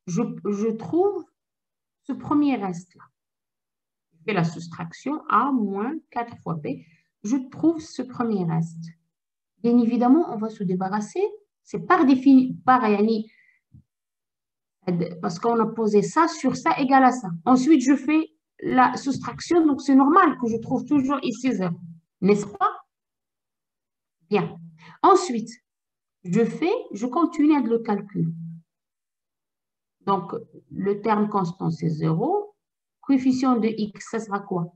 Speaker 1: Je trouve ce premier reste-là. Je fais la soustraction A moins 4 fois B. Je trouve ce premier reste. Bien évidemment, on va se débarrasser. C'est par définition, parce qu'on a posé ça sur ça égale à ça. Ensuite, je fais la soustraction, donc c'est normal que je trouve toujours ici 0. N'est-ce pas? Bien. Ensuite, je continue avec le calcul. Donc, le terme constant, c'est 0. Coefficient de x, ça sera quoi?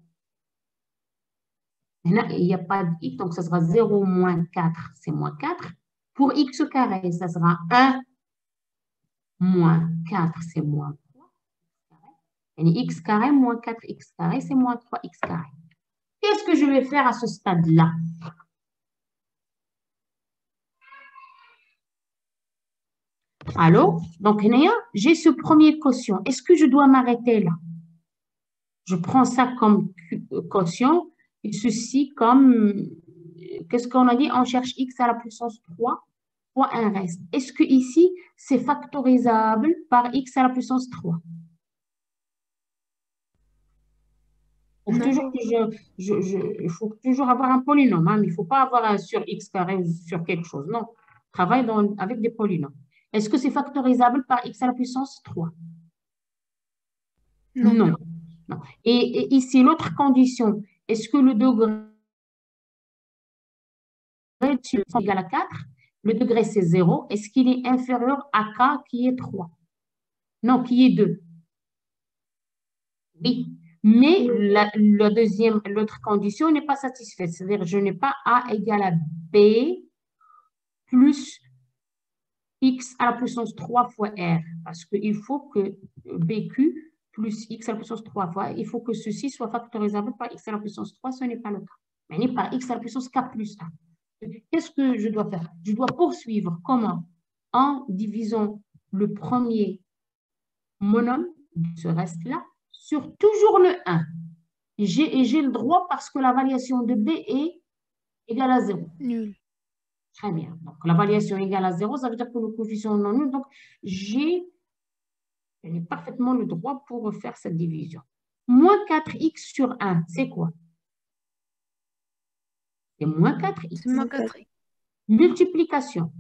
Speaker 1: Il n'y a pas de x, donc ça sera 0 moins 4, c'est moins 4. Pour x carré, ça sera 1 moins 4, c'est moins 3. Et x carré moins 4x carré, c'est moins 3x carré. Qu'est-ce que je vais faire à ce stade-là? Allô? Donc, j'ai ce premier quotient. Est-ce que je dois m'arrêter là? Je prends ça comme quotient et ceci comme, qu'est-ce qu'on a dit? On cherche x à la puissance 3 fois un reste. Est-ce que ici, c'est factorisable par x à la puissance 3? Il faut toujours avoir un polynôme, hein, mais il ne faut pas avoir un sur x carré ou sur quelque chose. Non, travaille avec des polynômes. Est-ce que c'est factorisable par x à la puissance 3?
Speaker 2: Non.
Speaker 1: Non. Non. Et ici, l'autre condition, est-ce que le degré est égal à 4? Le degré, c'est 0. Est-ce qu'il est inférieur à K qui est 3? Non, qui est 2. Oui. Mais l'autre condition n'est pas satisfaite. C'est-à-dire, je n'ai pas A égale à B plus x à la puissance 3 fois R. Parce qu'il faut que BQ plus x à la puissance 3 fois, il faut que ceci soit factorisable par x à la puissance 3. Ce n'est pas le cas. Mais par x à la puissance k plus 1. Qu'est-ce que je dois faire? Je dois poursuivre. Comment? En divisant le premier monom de ce reste-là sur toujours le 1. Et j'ai le droit parce que la variation de B est égale à 0.
Speaker 2: Nul.
Speaker 1: Très bien. Donc, la variation égale à 0, ça veut dire que le coefficient est non nul. Donc, j'ai J'ai parfaitement le droit pour faire cette division. Moins 4x sur 1, c'est quoi? C'est moins 4x.
Speaker 2: C'est moins 4.
Speaker 1: Multiplication.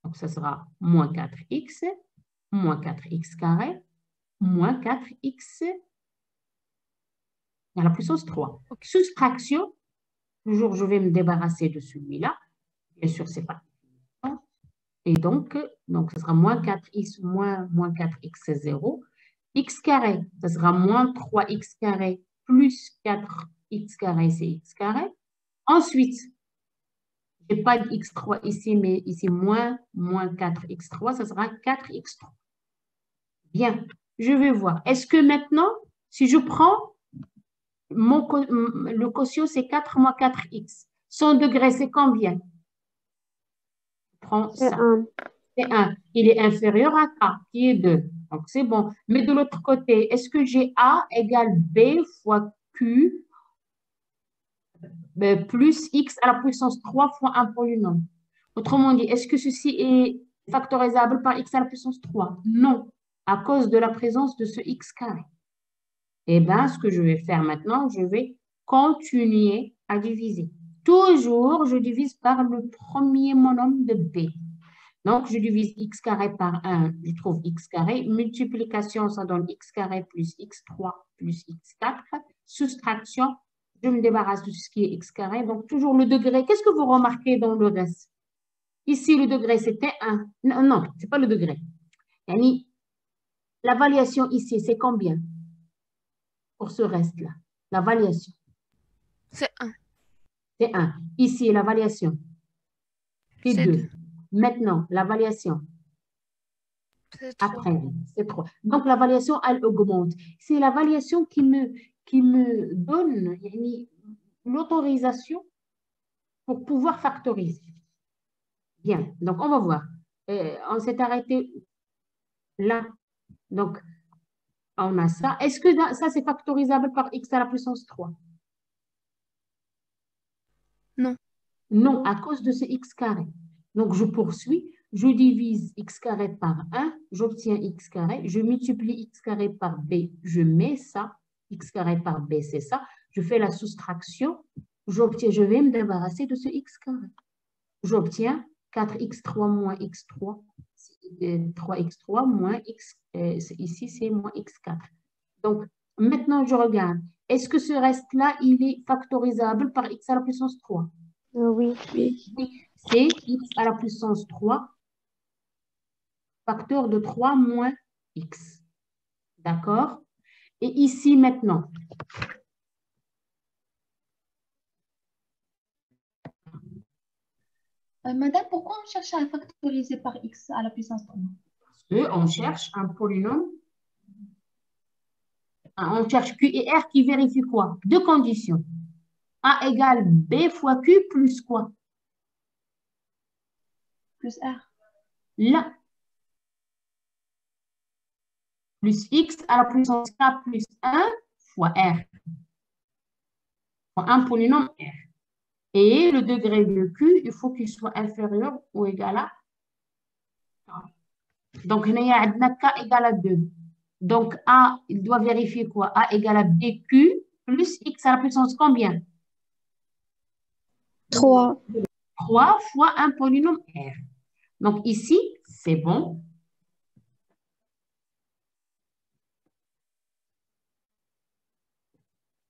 Speaker 1: Donc, ça sera moins 4x, moins 4x carré, moins 4x à la puissance 3.
Speaker 2: Ok.
Speaker 1: Soustraction. Toujours, je vais me débarrasser de celui-là. Bien sûr, c'est pas. Et donc, ce sera moins 4x moins 4x, c'est 0. X carré, ça sera moins 3x carré plus 4x carré, c'est x carré. Ensuite, je n'ai pas de x3 ici, mais ici, moins 4x3, ça sera 4x3. Bien, je vais voir. Est-ce que maintenant, si je prends le quotient, c'est 4 moins 4x. Son degré, c'est combien? Je prends
Speaker 4: C'est
Speaker 1: ça.
Speaker 4: 1.
Speaker 1: C'est 1. Il est inférieur à K, qui est 2. Donc, c'est bon. Mais de l'autre côté, est-ce que j'ai A égale B fois Q plus X à la puissance 3 fois un polynôme? Autrement dit, est-ce que ceci est factorisable par X à la puissance 3? Non, à cause de la présence de ce X carré. Eh bien, ce que je vais faire maintenant, je vais continuer à diviser. Toujours, je divise par le premier monôme de B. Donc, je divise x carré par 1, je trouve x carré. Multiplication, ça donne x carré plus x3 plus x4. Soustraction, je me débarrasse de ce qui est x carré. Donc, toujours le degré. Qu'est-ce que vous remarquez dans le reste? Ici, le degré, c'était 1. Non, non, ce n'est pas le degré. Yani, la variation ici, c'est combien pour ce reste-là? La variation.
Speaker 2: C'est 1.
Speaker 1: C'est 1. Ici, la variation. C'est 2. Maintenant, la variation.
Speaker 2: C'est 3.
Speaker 1: Après, c'est 3. Donc, la variation, elle augmente. C'est la variation qui me donne l'autorisation pour pouvoir factoriser. Bien, donc on va voir. On s'est arrêté là. Donc, on a ça. Est-ce que ça, c'est factorisable par x à la puissance 3?
Speaker 2: Non.
Speaker 1: Non, à cause de ce x carré. Donc, je poursuis. Je divise x carré par 1, j'obtiens x carré. Je multiplie x carré par b, je mets ça. X carré par b, c'est ça. Je fais la soustraction. Je vais me débarrasser de ce x carré. J'obtiens 4x3 moins x3. 3x3 moins x, ici c'est moins x4. Donc, maintenant je regarde. Est-ce que ce reste-là, il est factorisable par x à la puissance 3?
Speaker 4: Oui.
Speaker 1: Oui, c'est x à la puissance 3, facteur de 3 moins x. D'accord? Et ici maintenant,
Speaker 8: Madame, pourquoi on cherche à factoriser par x à la puissance 3?
Speaker 1: parce qu'on cherche un polynôme. On cherche Q et R qui vérifie quoi? Deux conditions. A égale B fois Q plus quoi?
Speaker 8: Plus R.
Speaker 1: Là. Plus X à la puissance K plus 1 fois R. Fois un polynôme R. Et le degré de Q, il faut qu'il soit inférieur ou égal à. Donc, il y a K égale à 2. Donc, A, il doit vérifier quoi? A égale à BQ plus X à la puissance combien?
Speaker 4: 3.
Speaker 1: 3 fois un polynôme R. Donc, ici, c'est bon.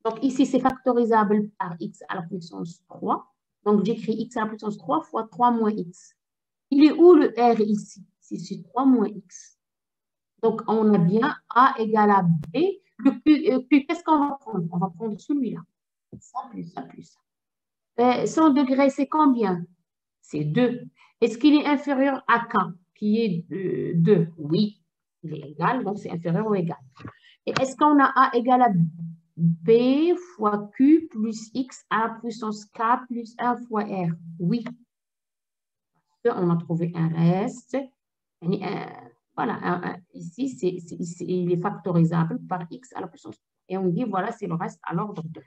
Speaker 1: Donc, ici, c'est factorisable par X à la puissance 3. Donc, j'écris X à la puissance 3 fois 3 moins X. Il est où le R ici? C'est 3 moins X. Donc, on a bien A égale à B. Le Q, qu'est-ce qu'on va prendre? On va prendre celui-là. Ça plus ça plus ça. Son degré, c'est combien? C'est 2. Est-ce qu'il est inférieur à K, qui est 2? Oui, il est égal, donc c'est inférieur ou égal. Et est-ce qu'on a A égale à B fois Q plus X à la puissance K plus 1 fois R? Oui. On a trouvé un reste. Voilà, ici, il est factorisable par X à la puissance 3. Et on dit, voilà, c'est le reste à l'ordre 2.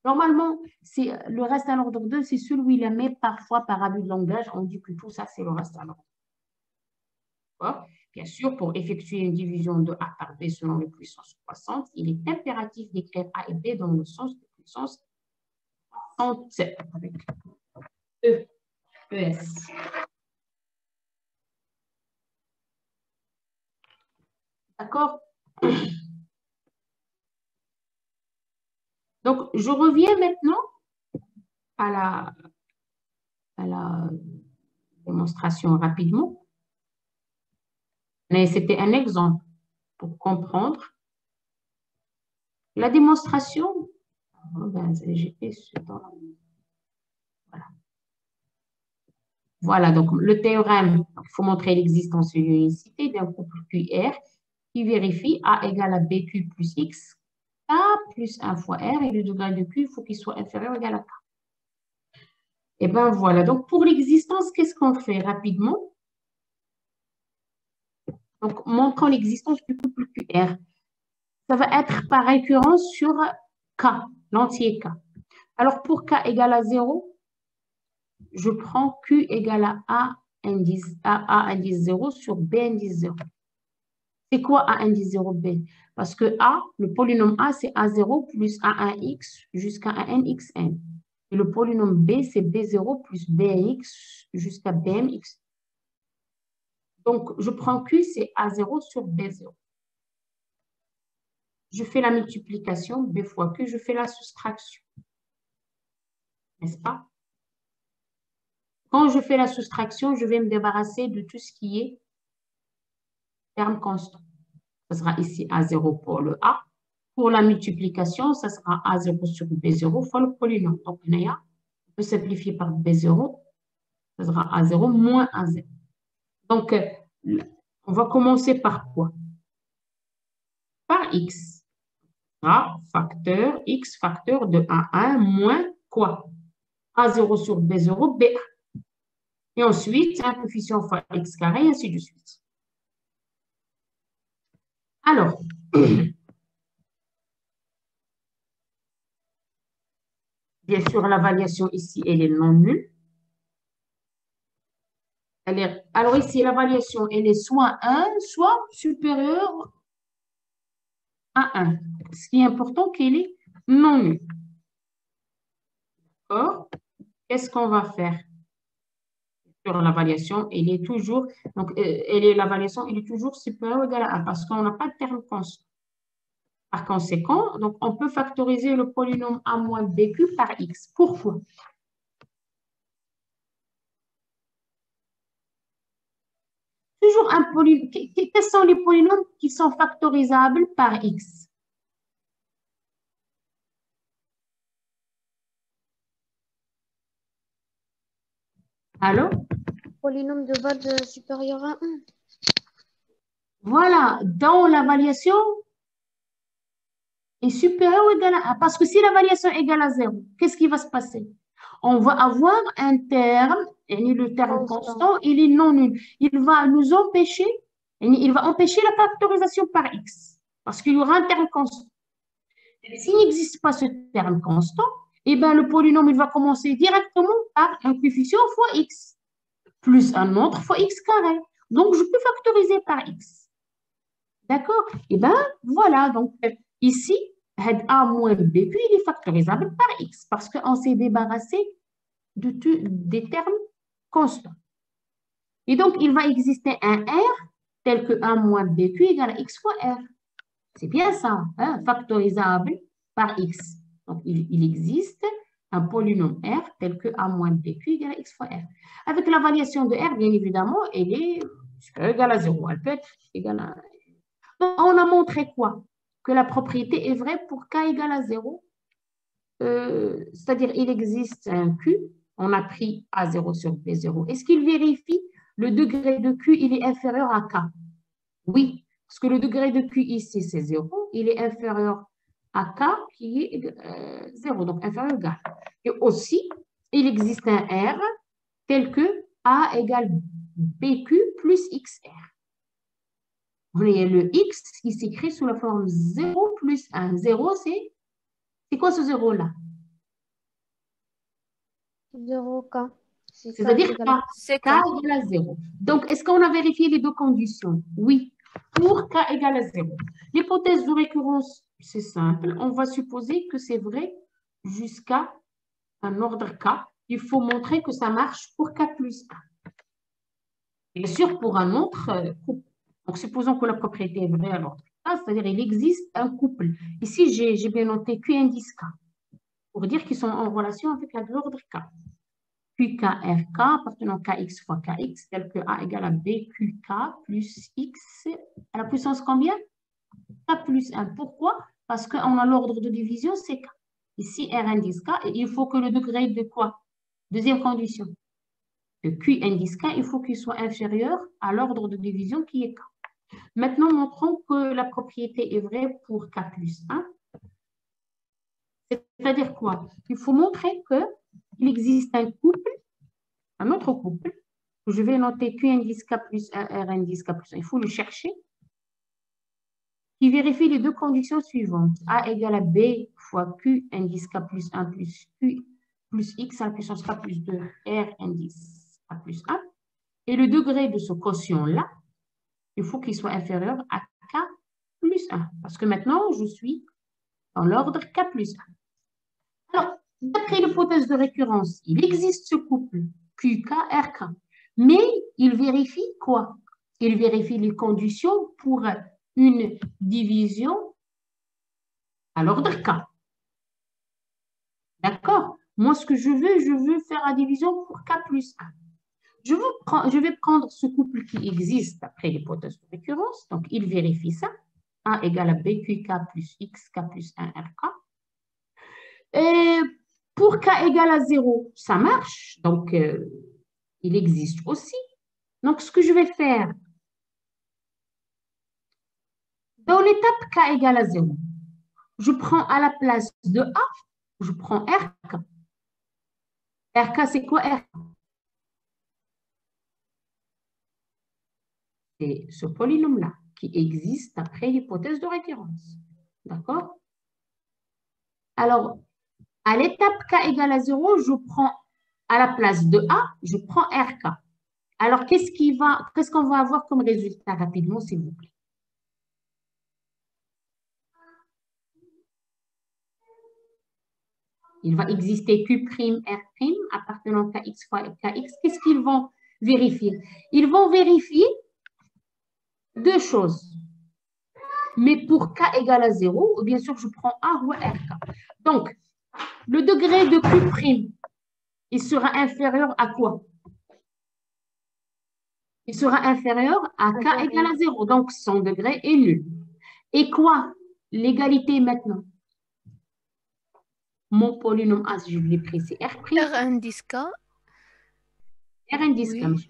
Speaker 1: Normalement, le reste à l'ordre 2, c'est celui-là, mais parfois, par abus de langage, on dit que tout ça, c'est le reste à l'ordre. Bien sûr, pour effectuer une division de A par B selon les puissances croissantes, il est impératif d'écrire A et B dans le sens de puissance croissante avec E, ES. D'accord? Donc, je reviens maintenant à la démonstration rapidement. Mais c'était un exemple pour comprendre. La démonstration, voilà, donc le théorème, il faut montrer l'existence de l'unicité d'un couple QR qui vérifie A égale à BQ plus X, K plus 1 fois R, et le degré de Q, il faut qu'il soit inférieur ou égal à K. Et bien voilà, donc pour l'existence, qu'est-ce qu'on fait rapidement? Donc, montrant l'existence du couple QR. Ça va être par récurrence sur K, l'entier K. Alors, pour K égale à 0, je prends Q égale à A indice 0 sur B indice 0. C'est quoi A indice 0, B? Parce que A, le polynôme A, c'est A0 plus A1x jusqu'à ANXN. Et le polynôme B, c'est B0 plus BX jusqu'à BMX. Donc, je prends Q, c'est A0 sur B0. Je fais la multiplication, B fois Q, je fais la soustraction. N'est-ce pas? Quand je fais la soustraction, je vais me débarrasser de tout ce qui est terme constant. Ce sera ici A0 pour le A. Pour la multiplication, ce sera A0 sur B0 fois le polynôme. Donc, on peut simplifier par B0. Ce sera A0 moins A0. Donc, on va commencer par quoi? Par X. A facteur X facteur de A1 moins quoi? A0 sur B0, BA. Et ensuite, un coefficient fois X carré, et ainsi de suite. Alors, bien sûr, la variation ici, elle est non nulle. Alors ici, la variation, elle est soit 1, soit supérieure à 1. Ce qui est important, qu'elle est non nulle. D'accord? Qu'est-ce qu'on va faire? Sur la variation, elle est toujours, donc la variation, elle est toujours supérieure ou égale à 1 parce qu'on n'a pas de terme constant. Par conséquent, donc on peut factoriser le polynôme A moins BQ par X. Pourquoi? Toujours un polynôme. Quels sont les polynômes qui sont factorisables par X? Allô?
Speaker 4: Polynôme de base supérieur à 1.
Speaker 1: Voilà, dans la variation est supérieure ou égale à 1. Parce que si la variation est égale à 0, qu'est-ce qui va se passer? On va avoir un terme, et le terme constant, il est non nul. Il va nous empêcher, il va empêcher la factorisation par X. Parce qu'il y aura un terme constant. S'il n'existe pas ce terme constant, eh bien, le polynôme, il va commencer directement par un coefficient fois X, plus un autre fois X carré. Donc, je peux factoriser par X. D'accord? Eh bien, voilà. Donc, ici, A moins B, puis il est factorisable par X parce qu'on s'est débarrassé des termes constants. Et donc, il va exister un R tel que A moins BQ égale à X fois R. C'est bien ça, hein? Factorisable par X. Donc, il existe un polynôme R tel que A moins BQ égale à X fois R. Avec la variation de R, bien évidemment, elle est égale à 0. Elle peut être égale à... Donc, on a montré quoi? Que la propriété est vraie pour K égale à 0. C'est-à-dire, il existe un Q. On a pris A0 sur B0. Est-ce qu'il vérifie le degré de Q, il est inférieur à K? Oui, parce que le degré de Q ici, c'est 0. Il est inférieur à K qui est 0, donc inférieur ou égal. Et aussi, il existe un R tel que A égale BQ plus XR. Vous voyez le X qui s'écrit sous la forme 0 plus 1. 0, c'est quoi ce 0-là?
Speaker 4: 0K. C'est K
Speaker 1: C'est-à-dire
Speaker 4: égale à-
Speaker 2: C'est
Speaker 1: K égale à 0. Donc, est-ce qu'on a vérifié les deux conditions? Oui, pour K égale à 0. L'hypothèse de récurrence, c'est simple. On va supposer que c'est vrai jusqu'à un ordre K. Il faut montrer que ça marche pour K plus 1. Bien sûr, pour un autre couple. Donc, supposons que la propriété est vraie à l'ordre K, c'est-à-dire il existe un couple. Ici, j'ai bien noté Q indice K, pour dire qu'ils sont en relation avec l'ordre K. QK, RK, appartenant KX fois KX, tel que A égale à B, QK plus X à la puissance combien? K plus 1. Pourquoi? Parce qu'on a l'ordre de division, c'est K. Ici, R indice K, et il faut que le degré de quoi? Deuxième condition. De Q indice K, il faut qu'il soit inférieur à l'ordre de division qui est K. Maintenant, montrons que la propriété est vraie pour K plus 1. C'est-à-dire quoi? Il faut montrer qu'il existe un couple, un autre couple, que je vais noter Q indice K plus 1, R indice K plus 1. Il faut le chercher, qui vérifie les deux conditions suivantes. A égale à B fois Q indice K plus 1 plus Q plus X à la puissance K plus 2, R indice K plus 1. Et le degré de ce quotient-là, il faut qu'il soit inférieur à K plus 1. Parce que maintenant, je suis dans l'ordre K plus 1. Alors, d'après l'hypothèse de récurrence, il existe ce couple QK, RK. Mais il vérifie quoi? Il vérifie les conditions pour une division à l'ordre K. D'accord? Moi, ce que je veux faire la division pour K plus 1. Je vais prendre ce couple qui existe après l'hypothèse de récurrence. Donc, il vérifie ça. A égale à B, QK plus X, K plus 1, RK. Et pour K égale à 0, ça marche. Donc, il existe aussi. Donc, ce que je vais faire, dans l'étape K égale à 0, je prends à la place de A, je prends RK. RK, c'est quoi RK? C'est ce polynôme-là qui existe après l'hypothèse de récurrence. D'accord? Alors, à l'étape K égale à 0, je prends à la place de A, je prends RK. Alors, qu'est-ce qu'on va avoir comme résultat rapidement, s'il vous plaît? Il va exister Q', R' appartenant à KX fois KX. Qu'est-ce qu'ils vont vérifier? Ils vont vérifier deux choses. Mais pour K égale à 0, bien sûr, je prends A ou RK. Donc, le degré de Q', il sera inférieur à quoi? Il sera inférieur à K égale à 0. Donc, son degré est nul. Et quoi? L'égalité maintenant. Mon polynôme A, je l'ai pris, c'est R'.
Speaker 2: R indice K.
Speaker 1: R indice K.
Speaker 2: Oui.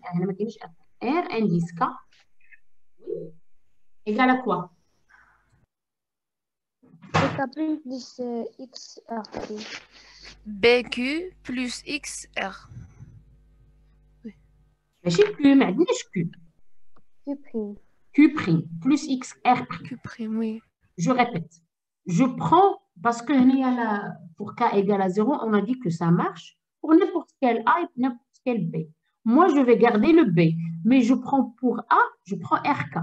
Speaker 1: R indice K égale à quoi?
Speaker 4: K plus X R.
Speaker 2: BQ plus XR.
Speaker 1: ماشي Q, ما عندناش Q.
Speaker 4: Q'.
Speaker 1: Q' plus X R'.
Speaker 2: Q', oui.
Speaker 1: Je répète. Je prends, parce que pour K égale à 0, on a dit que ça marche pour n'importe quel A et n'importe quel B. Moi, je vais garder le B, mais je prends pour A, je prends RK.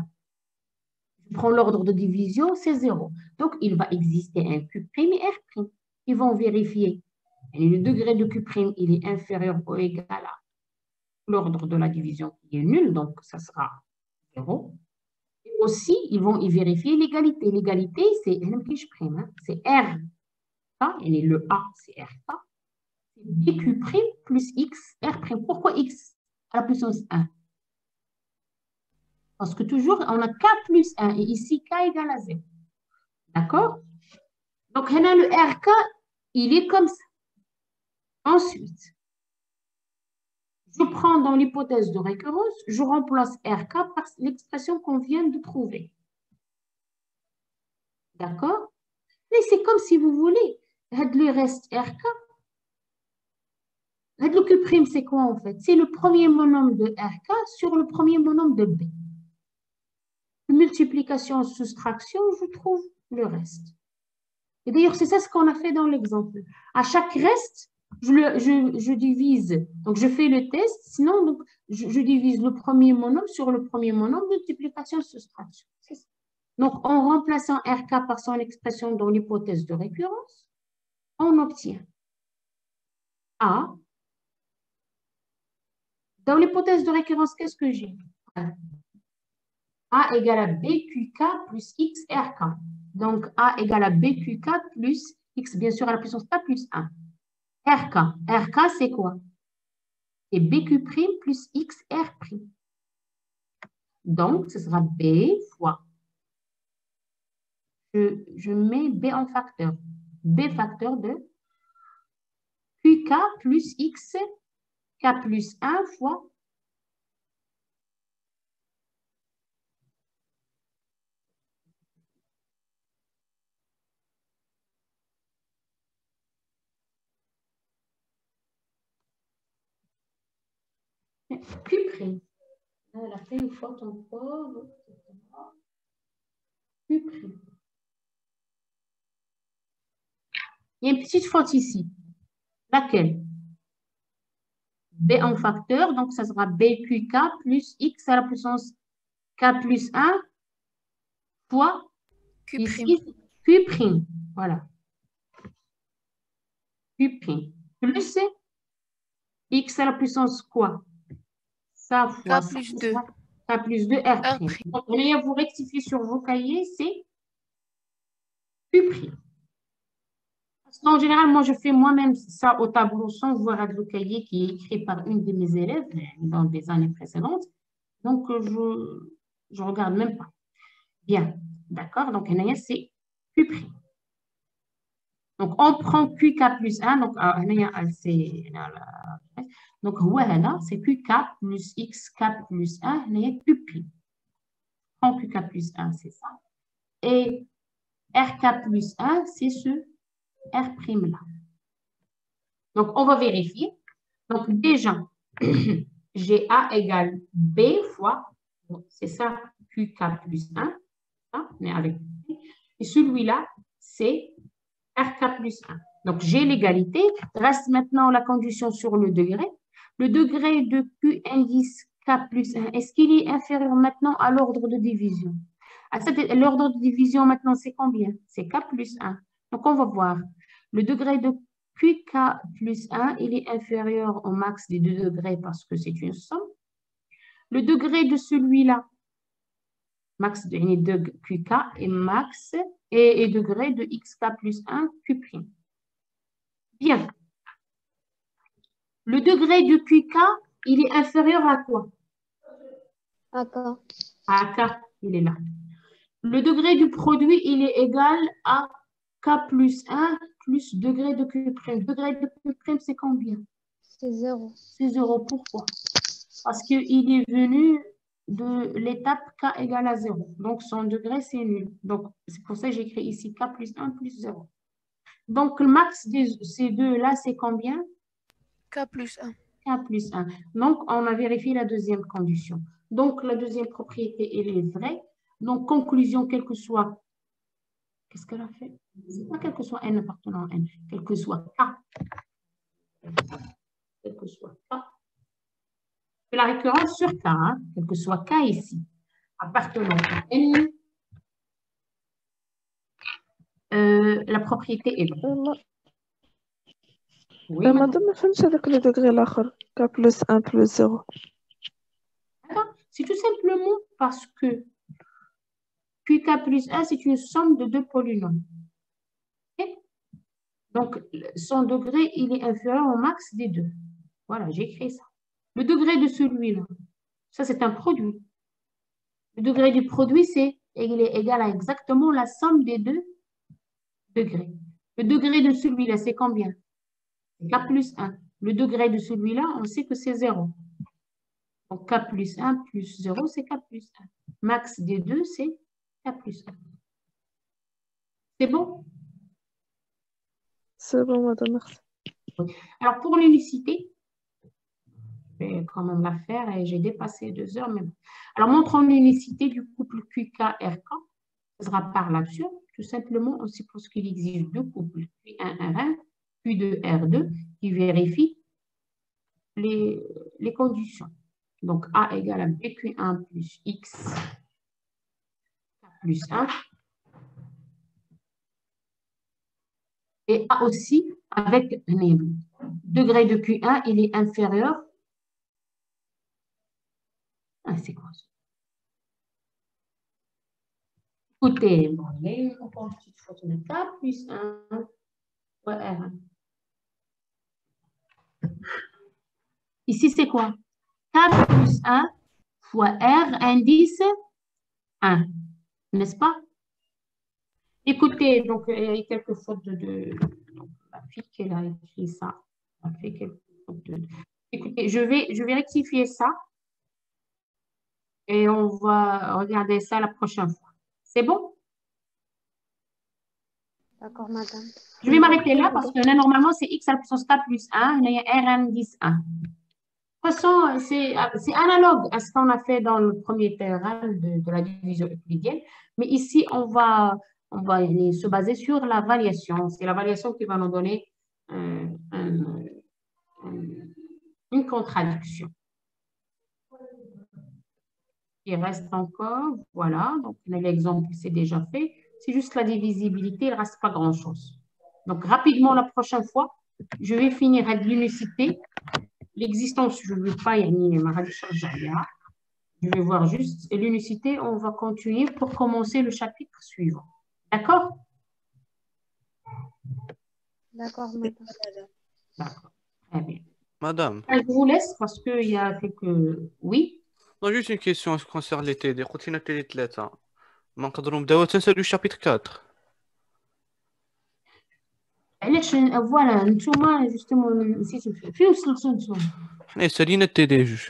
Speaker 1: Je prends l'ordre de division, c'est 0. Donc, il va exister un Q' et R'. Ils vont vérifier. Et le degré de Q', il est inférieur ou égal à l'ordre de la division qui est nul, donc ça sera 0. Et aussi, ils vont y vérifier l'égalité. L'égalité, c'est R. Et le A, c'est RK. C'est BQ' plus X, R'. Pourquoi X à la puissance 1? Parce que toujours, on a K plus 1 et ici, K égale à 0. D'accord? Donc, le RK, il est comme ça. Ensuite, je prends dans l'hypothèse de récurrence, je remplace RK par l'expression qu'on vient de trouver. D'accord? Mais c'est comme si vous voulez. Le reste RK. Le Q', c'est quoi en fait? C'est le premier monome de RK sur le premier monome de B. Multiplication, soustraction, je trouve le reste. Et d'ailleurs, c'est ça ce qu'on a fait dans l'exemple. À chaque reste, je divise. Donc, je fais le test. Sinon, donc, je divise le premier monome sur le premier monome, multiplication, soustraction. C'est ça. Donc, en remplaçant RK par son expression dans l'hypothèse de récurrence, on obtient A. Dans l'hypothèse de récurrence, qu'est-ce que j'ai? A égale à BQK plus XRK. Donc, A égale à BQK plus X, bien sûr, à la puissance K plus 1. RK. RK, c'est quoi? C'est BQ' plus XR'. Donc, ce sera B fois. Je mets B en facteur. B facteur de QK plus X, K plus 1 fois Q'. Elle a fait une faute encore. Q'. Il y a une petite faute ici. Laquelle? B en facteur, donc ça sera BQK plus X à la puissance K plus 1 fois
Speaker 2: Q'.
Speaker 1: ici, Q'. Voilà. Q' plus X à la puissance quoi? Ça fois
Speaker 2: K plus 2.
Speaker 1: K plus 2 R'.
Speaker 2: R'.
Speaker 1: Donc, vous rectifiez sur vos cahiers, c'est Q'. Parce qu'en général, moi, je fais moi-même ça au tableau sans voir le cahier qui est écrit par une de mes élèves dans des années précédentes. Donc, je ne regarde même pas. Bien, d'accord? Donc, c'est Q'. Donc, on prend QK plus 1. Donc, c'est QK plus XK plus 1. C'est Q'. On prend QK plus 1, c'est ça. Et RK plus 1, c'est ce R'-là. Donc, on va vérifier. Donc, déjà, j'ai A égale B fois, c'est ça, QK plus 1. Hein, mais avec, et celui-là, c'est RK plus 1. Donc, j'ai l'égalité. Reste maintenant la condition sur le degré. Le degré de Q indice K plus 1, est-ce qu'il est inférieur maintenant à l'ordre de division? L'ordre de division maintenant, c'est combien? C'est K plus 1. Donc, on va voir. Le degré de QK plus 1, il est inférieur au max des 2 degrés parce que c'est une somme. Le degré de celui-là, max de QK et max et degré de XK plus 1 Q'. Bien. Le degré de QK, il est inférieur à quoi?
Speaker 4: À K.
Speaker 1: À K, il est là. Le degré du produit, il est égal à K plus 1 plus degré de Q'. Degré de Q', c'est combien?
Speaker 4: C'est 0.
Speaker 1: C'est 0. Pourquoi? Parce qu'il est venu de l'étape K égale à 0. Donc, son degré, c'est nul. Donc, c'est pour ça que j'écris ici K plus 1 plus 0. Donc, le max de ces deux-là, c'est combien?
Speaker 2: K plus 1.
Speaker 1: K plus 1. Donc, on a vérifié la deuxième condition. Donc, la deuxième propriété, elle est vraie. Donc, conclusion, quel que soit... Qu'est-ce qu'elle a fait? C'est pas quel que soit N appartenant à N. Quel que soit K. Quel que soit K. C'est la récurrence sur K, hein, quel que soit K ici, appartenant à N, la propriété est là. Oui,
Speaker 9: madame, ما فهمتش هذاك لو دوغري الاخر K plus 1 plus 0.
Speaker 1: C'est tout simplement parce que QK plus 1, c'est une somme de 2 polynômes. Okay? Donc, son degré, il est inférieur au max des 2. Voilà, j'ai écrit ça. Le degré de celui-là, ça, c'est un produit. Le degré du produit, il est égal à exactement la somme des 2 degrés. Le degré de celui-là, c'est combien? K plus 1. Le degré de celui-là, on sait que c'est 0. Donc, K plus 1 plus 0, c'est K plus 1. Max des 2, c'est K plus 1. C'est bon?
Speaker 9: C'est bon, madame, merci.
Speaker 1: Alors, pour l'unicité, je vais quand même la faire et j'ai dépassé 2 heures. Mais bon. Alors, montrons l'unicité du couple QK-RK. Ce sera par l'absurde, tout simplement aussi parce qu'il existe 2 couples, Q1-R1, Q2-R2. qui vérifie les conditions. Donc, A égale à BQ1 plus X plus 1. Et A aussi, avec le degré de Q1, il est inférieur. Ah, c'est quoi ça? Écoutez, bon, il y a une petite faute de K plus 1 fois R1. Ici, c'est quoi? K plus 1 fois R indice 1, n'est-ce pas? Écoutez, donc il y a quelques fautes donc, la fille qui a écrit ça. A fait quelques fautes Écoutez, je vais rectifier ça et on va regarder ça la prochaine fois. C'est bon?
Speaker 4: D'accord, madame.
Speaker 1: Je vais m'arrêter là parce que là, normalement, c'est x à la puissance k plus 1, il y a R indice 1. De toute façon, c'est analogue à ce qu'on a fait dans le premier théorème de la division euclidienne. Mais ici, on va se baser sur la variation. C'est la variation qui va nous donner une contradiction. Il reste encore, voilà, donc l'exemple c'est déjà fait. C'est juste la divisibilité, il ne reste pas grand-chose. Donc, rapidement, la prochaine fois, je vais finir avec l'unicité. L'existence, je ne veux pas y aller, je vais voir juste. Et l'unicité, on va continuer pour commencer le chapitre suivant. D'accord?
Speaker 4: D'accord, madame.
Speaker 1: D'accord. Très bien.
Speaker 10: Madame,
Speaker 1: Je vous laisse parce qu'il y a quelques... Oui?
Speaker 10: non, juste une question en ce qui concerne les TD. قلت لنا TD 3 ما نقدروا نبداو تنسالوا chapitre 4.
Speaker 1: علاش فوالا نتوما جوستومون نسيتو فين وصلتو نتوما؟
Speaker 10: حنا سالينا TD جوج.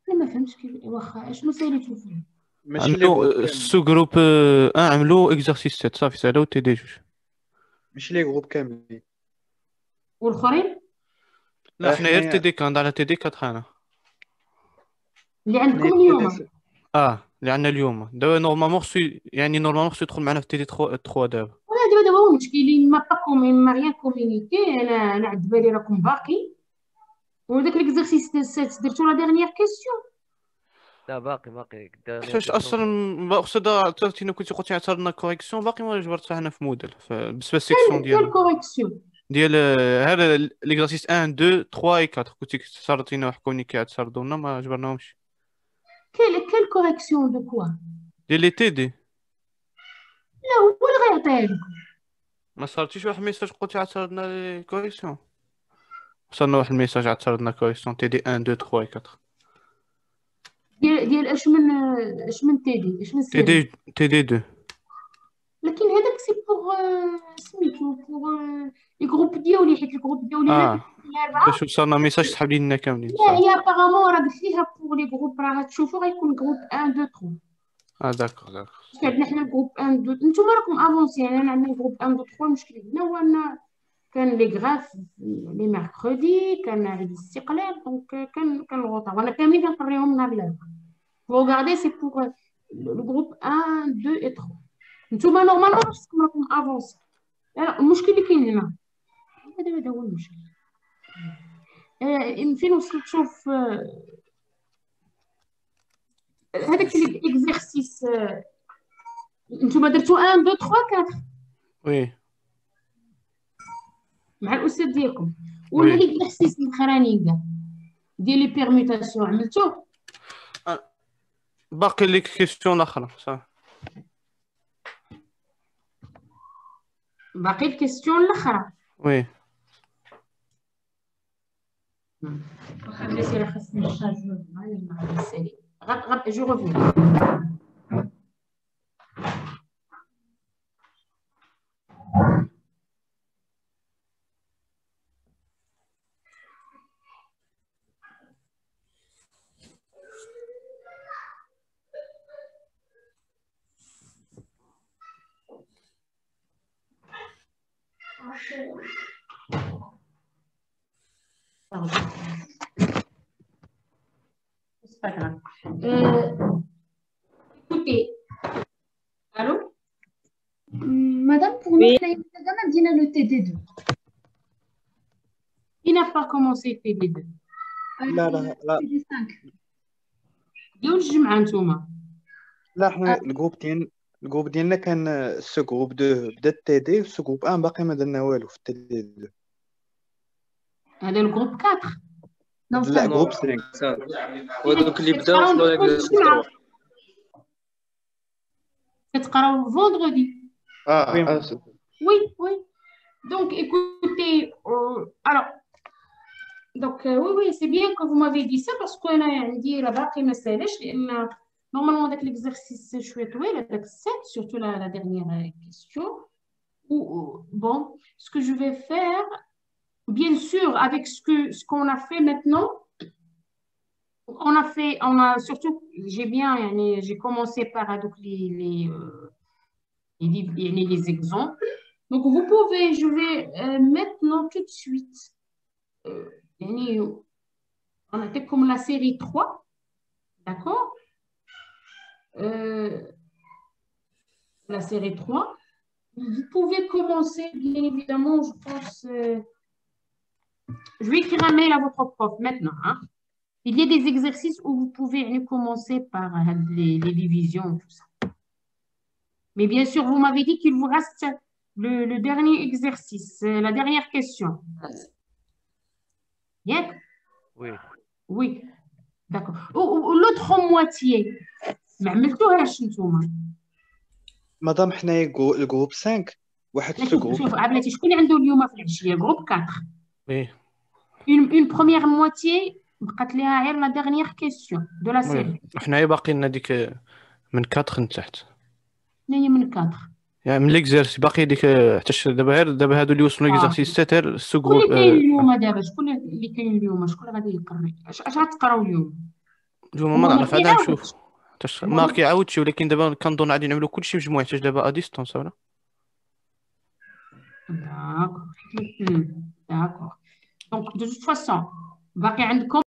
Speaker 1: انا ما فهمتش كيف واخا اشنو ساليتو فيه؟
Speaker 3: ماشي لي جروب
Speaker 10: عملوا
Speaker 3: كاملين
Speaker 10: سو جروب 1 عملوا اكزرسيس 7 صافي سالاو TD جوج.
Speaker 3: ماشي لي جروب كاملين
Speaker 1: والاخرين
Speaker 10: لا حنا غير
Speaker 3: حنايا
Speaker 10: TD كان على TD 4 انا.
Speaker 1: اللي عندكم
Speaker 3: حنايا
Speaker 1: اليوم؟
Speaker 10: اللي عندنا اليوم دابا نورمالمون خصو يعني نورمالمون خصو يدخل معنا في TD 3 دابا.
Speaker 1: ولا دابا هو المشكل ما با ما ريان كومونيكي. انا عاد بالي راكم باقي وداك ليكزارسيس درتو لا ديرنيير كيسيون.
Speaker 7: لا باقي
Speaker 10: كيفاش اصلا اقصد عطيتينا كنتي قلتي عطرنا كوريكسيون باقي ما جبرتها حنا في موديل بالنسبه للسيكسيون
Speaker 1: كال
Speaker 10: ديال
Speaker 1: كوريكسيون
Speaker 10: هذا ليكزارسيس 1 2 3 و 4 كنتي صارتينا واحد كونيكي عاد صردونا ما جبرناهمش
Speaker 1: كال كوريكسيون دو كوا؟
Speaker 10: ديال لي TD.
Speaker 1: لا هو اللي غيعطيها لكم.
Speaker 10: ما صارتيش واحد الميساج قلتي عاد صردنا لي كوريكسيون. وصلنا واحد الميساج عاد صردنا كوريكسيون TD 1 2 3 و 4.
Speaker 1: ديال اش من تيدي اش من سيري؟
Speaker 10: TD 2.
Speaker 1: لكن هذاك سي بوغ سميتو بوغ لي جروب ديالي، حيت الجروب ديالي انا الاربعه.
Speaker 10: باش وصلنا ميساج سحب لينا كاملين
Speaker 1: لا هي ابارامون راه قلت ليها بوغ لي جروب راه غتشوفوا غيكون جروب 1 2 3.
Speaker 10: داكور
Speaker 1: باسكو عندنا حنا الجروب 1 2 نتوما راكم افونسي. يعني انا عندنا الجروب 1 2 3. المشكل هنا هو ان كان لي غراف لي ميركودي، كان عيد الاستقلال، دونك كان الغوطه وانا كاملين كنقريهم نهار الاربعاء. Vous regardez, c'est pour le groupe 1, 2 et 3. نتوما نورمالمون خصكم راكم افونسي. المشكل اللي كاين هنا هذا هو المشكل. فين وصلت؟ شوف هذاك الاكزرسيس نتوما درتو 1 2 3 4
Speaker 10: وي
Speaker 1: مع الاستاذ ديالكم، ولا الاكزرسيس الاخراني كاع ديال لي بيرميتاسيون عملتوه؟
Speaker 10: باقي لي كيسيون الاخرى صافي.
Speaker 1: باقي الكيستيون الاخرى.
Speaker 10: وي
Speaker 1: خلي سير خاصني الشارجور مع السيري. جو ريفيون. C'est pas grave. Écoutez, allô?
Speaker 8: Madame, pour nous, on a dit le TD2.
Speaker 1: Qui n'a pas commencé TD2?
Speaker 3: لا لا لا
Speaker 8: TD5.
Speaker 1: ديال الجمعة نتوما.
Speaker 3: لا حنا الجروب ديالنا كان سو جروب 2 بدا تي دي سو جروب 1 باقي ما درنا والو في تي دي 2.
Speaker 1: هذا الجروب 4.
Speaker 8: Non,
Speaker 3: لا
Speaker 8: 5.
Speaker 3: جروب 5.
Speaker 7: ودوك اللي بداو وصلوا لجروب 3.
Speaker 1: كتقراو vendredi. Oui, oui. Donc, écoutez, alors, donc, oui, c'est bien que vous m'avez dit ça parce que normalement, avec l'exercice, c'est طويل, avec 7, surtout la dernière question. Bon, ce que je vais faire, bien sûr, avec ce qu'on a fait maintenant, surtout, j'ai commencé par donc, les exemples. Donc, vous pouvez, je vais maintenant tout de suite, on a fait comme la série 3, d'accord? La série 3. Vous pouvez commencer, bien évidemment, je pense, je vais écrire un mail à votre prof maintenant. Hein? Il y a des exercices où vous pouvez commencer par les divisions, tout ça. Mais bien sûr, vous m'avez dit qu'il vous reste le dernier exercice, la dernière question. Bien?
Speaker 7: Oui.
Speaker 1: Oui, d'accord. L'autre moitié, ما عملتوهاش نتوما.
Speaker 3: مدام حنايا الجروب 5 واحد سو جروب.
Speaker 1: شوف عبلاتي شكون اللي عنده اليوم في العشيه جروب 4.
Speaker 10: Oui.
Speaker 1: Une première moitié بقات ليها غير la dernière question de la série.
Speaker 10: حنايا باقي لنا ديك من 4 لتحت.
Speaker 1: هي من 4.
Speaker 10: يعني من ليكزيرسي باقي ديك حتى دابا هادو اللي وصلوا ليكزيرسيس 7 السو
Speaker 1: شكون
Speaker 10: جروب.
Speaker 1: اللي كاين اليوم دابا شكون اللي كاين اليوم شكون غادي يقري اش غتقراو اليوم؟
Speaker 10: اليوم ما نعرف عاد نشوف ما كيعاودش ولكن دابا كنظن غادي نعملوا كلشي مجموع حيت دابا ا ديستونس ولا.
Speaker 1: D'accord. Donc, de toute façon, باقي عندكم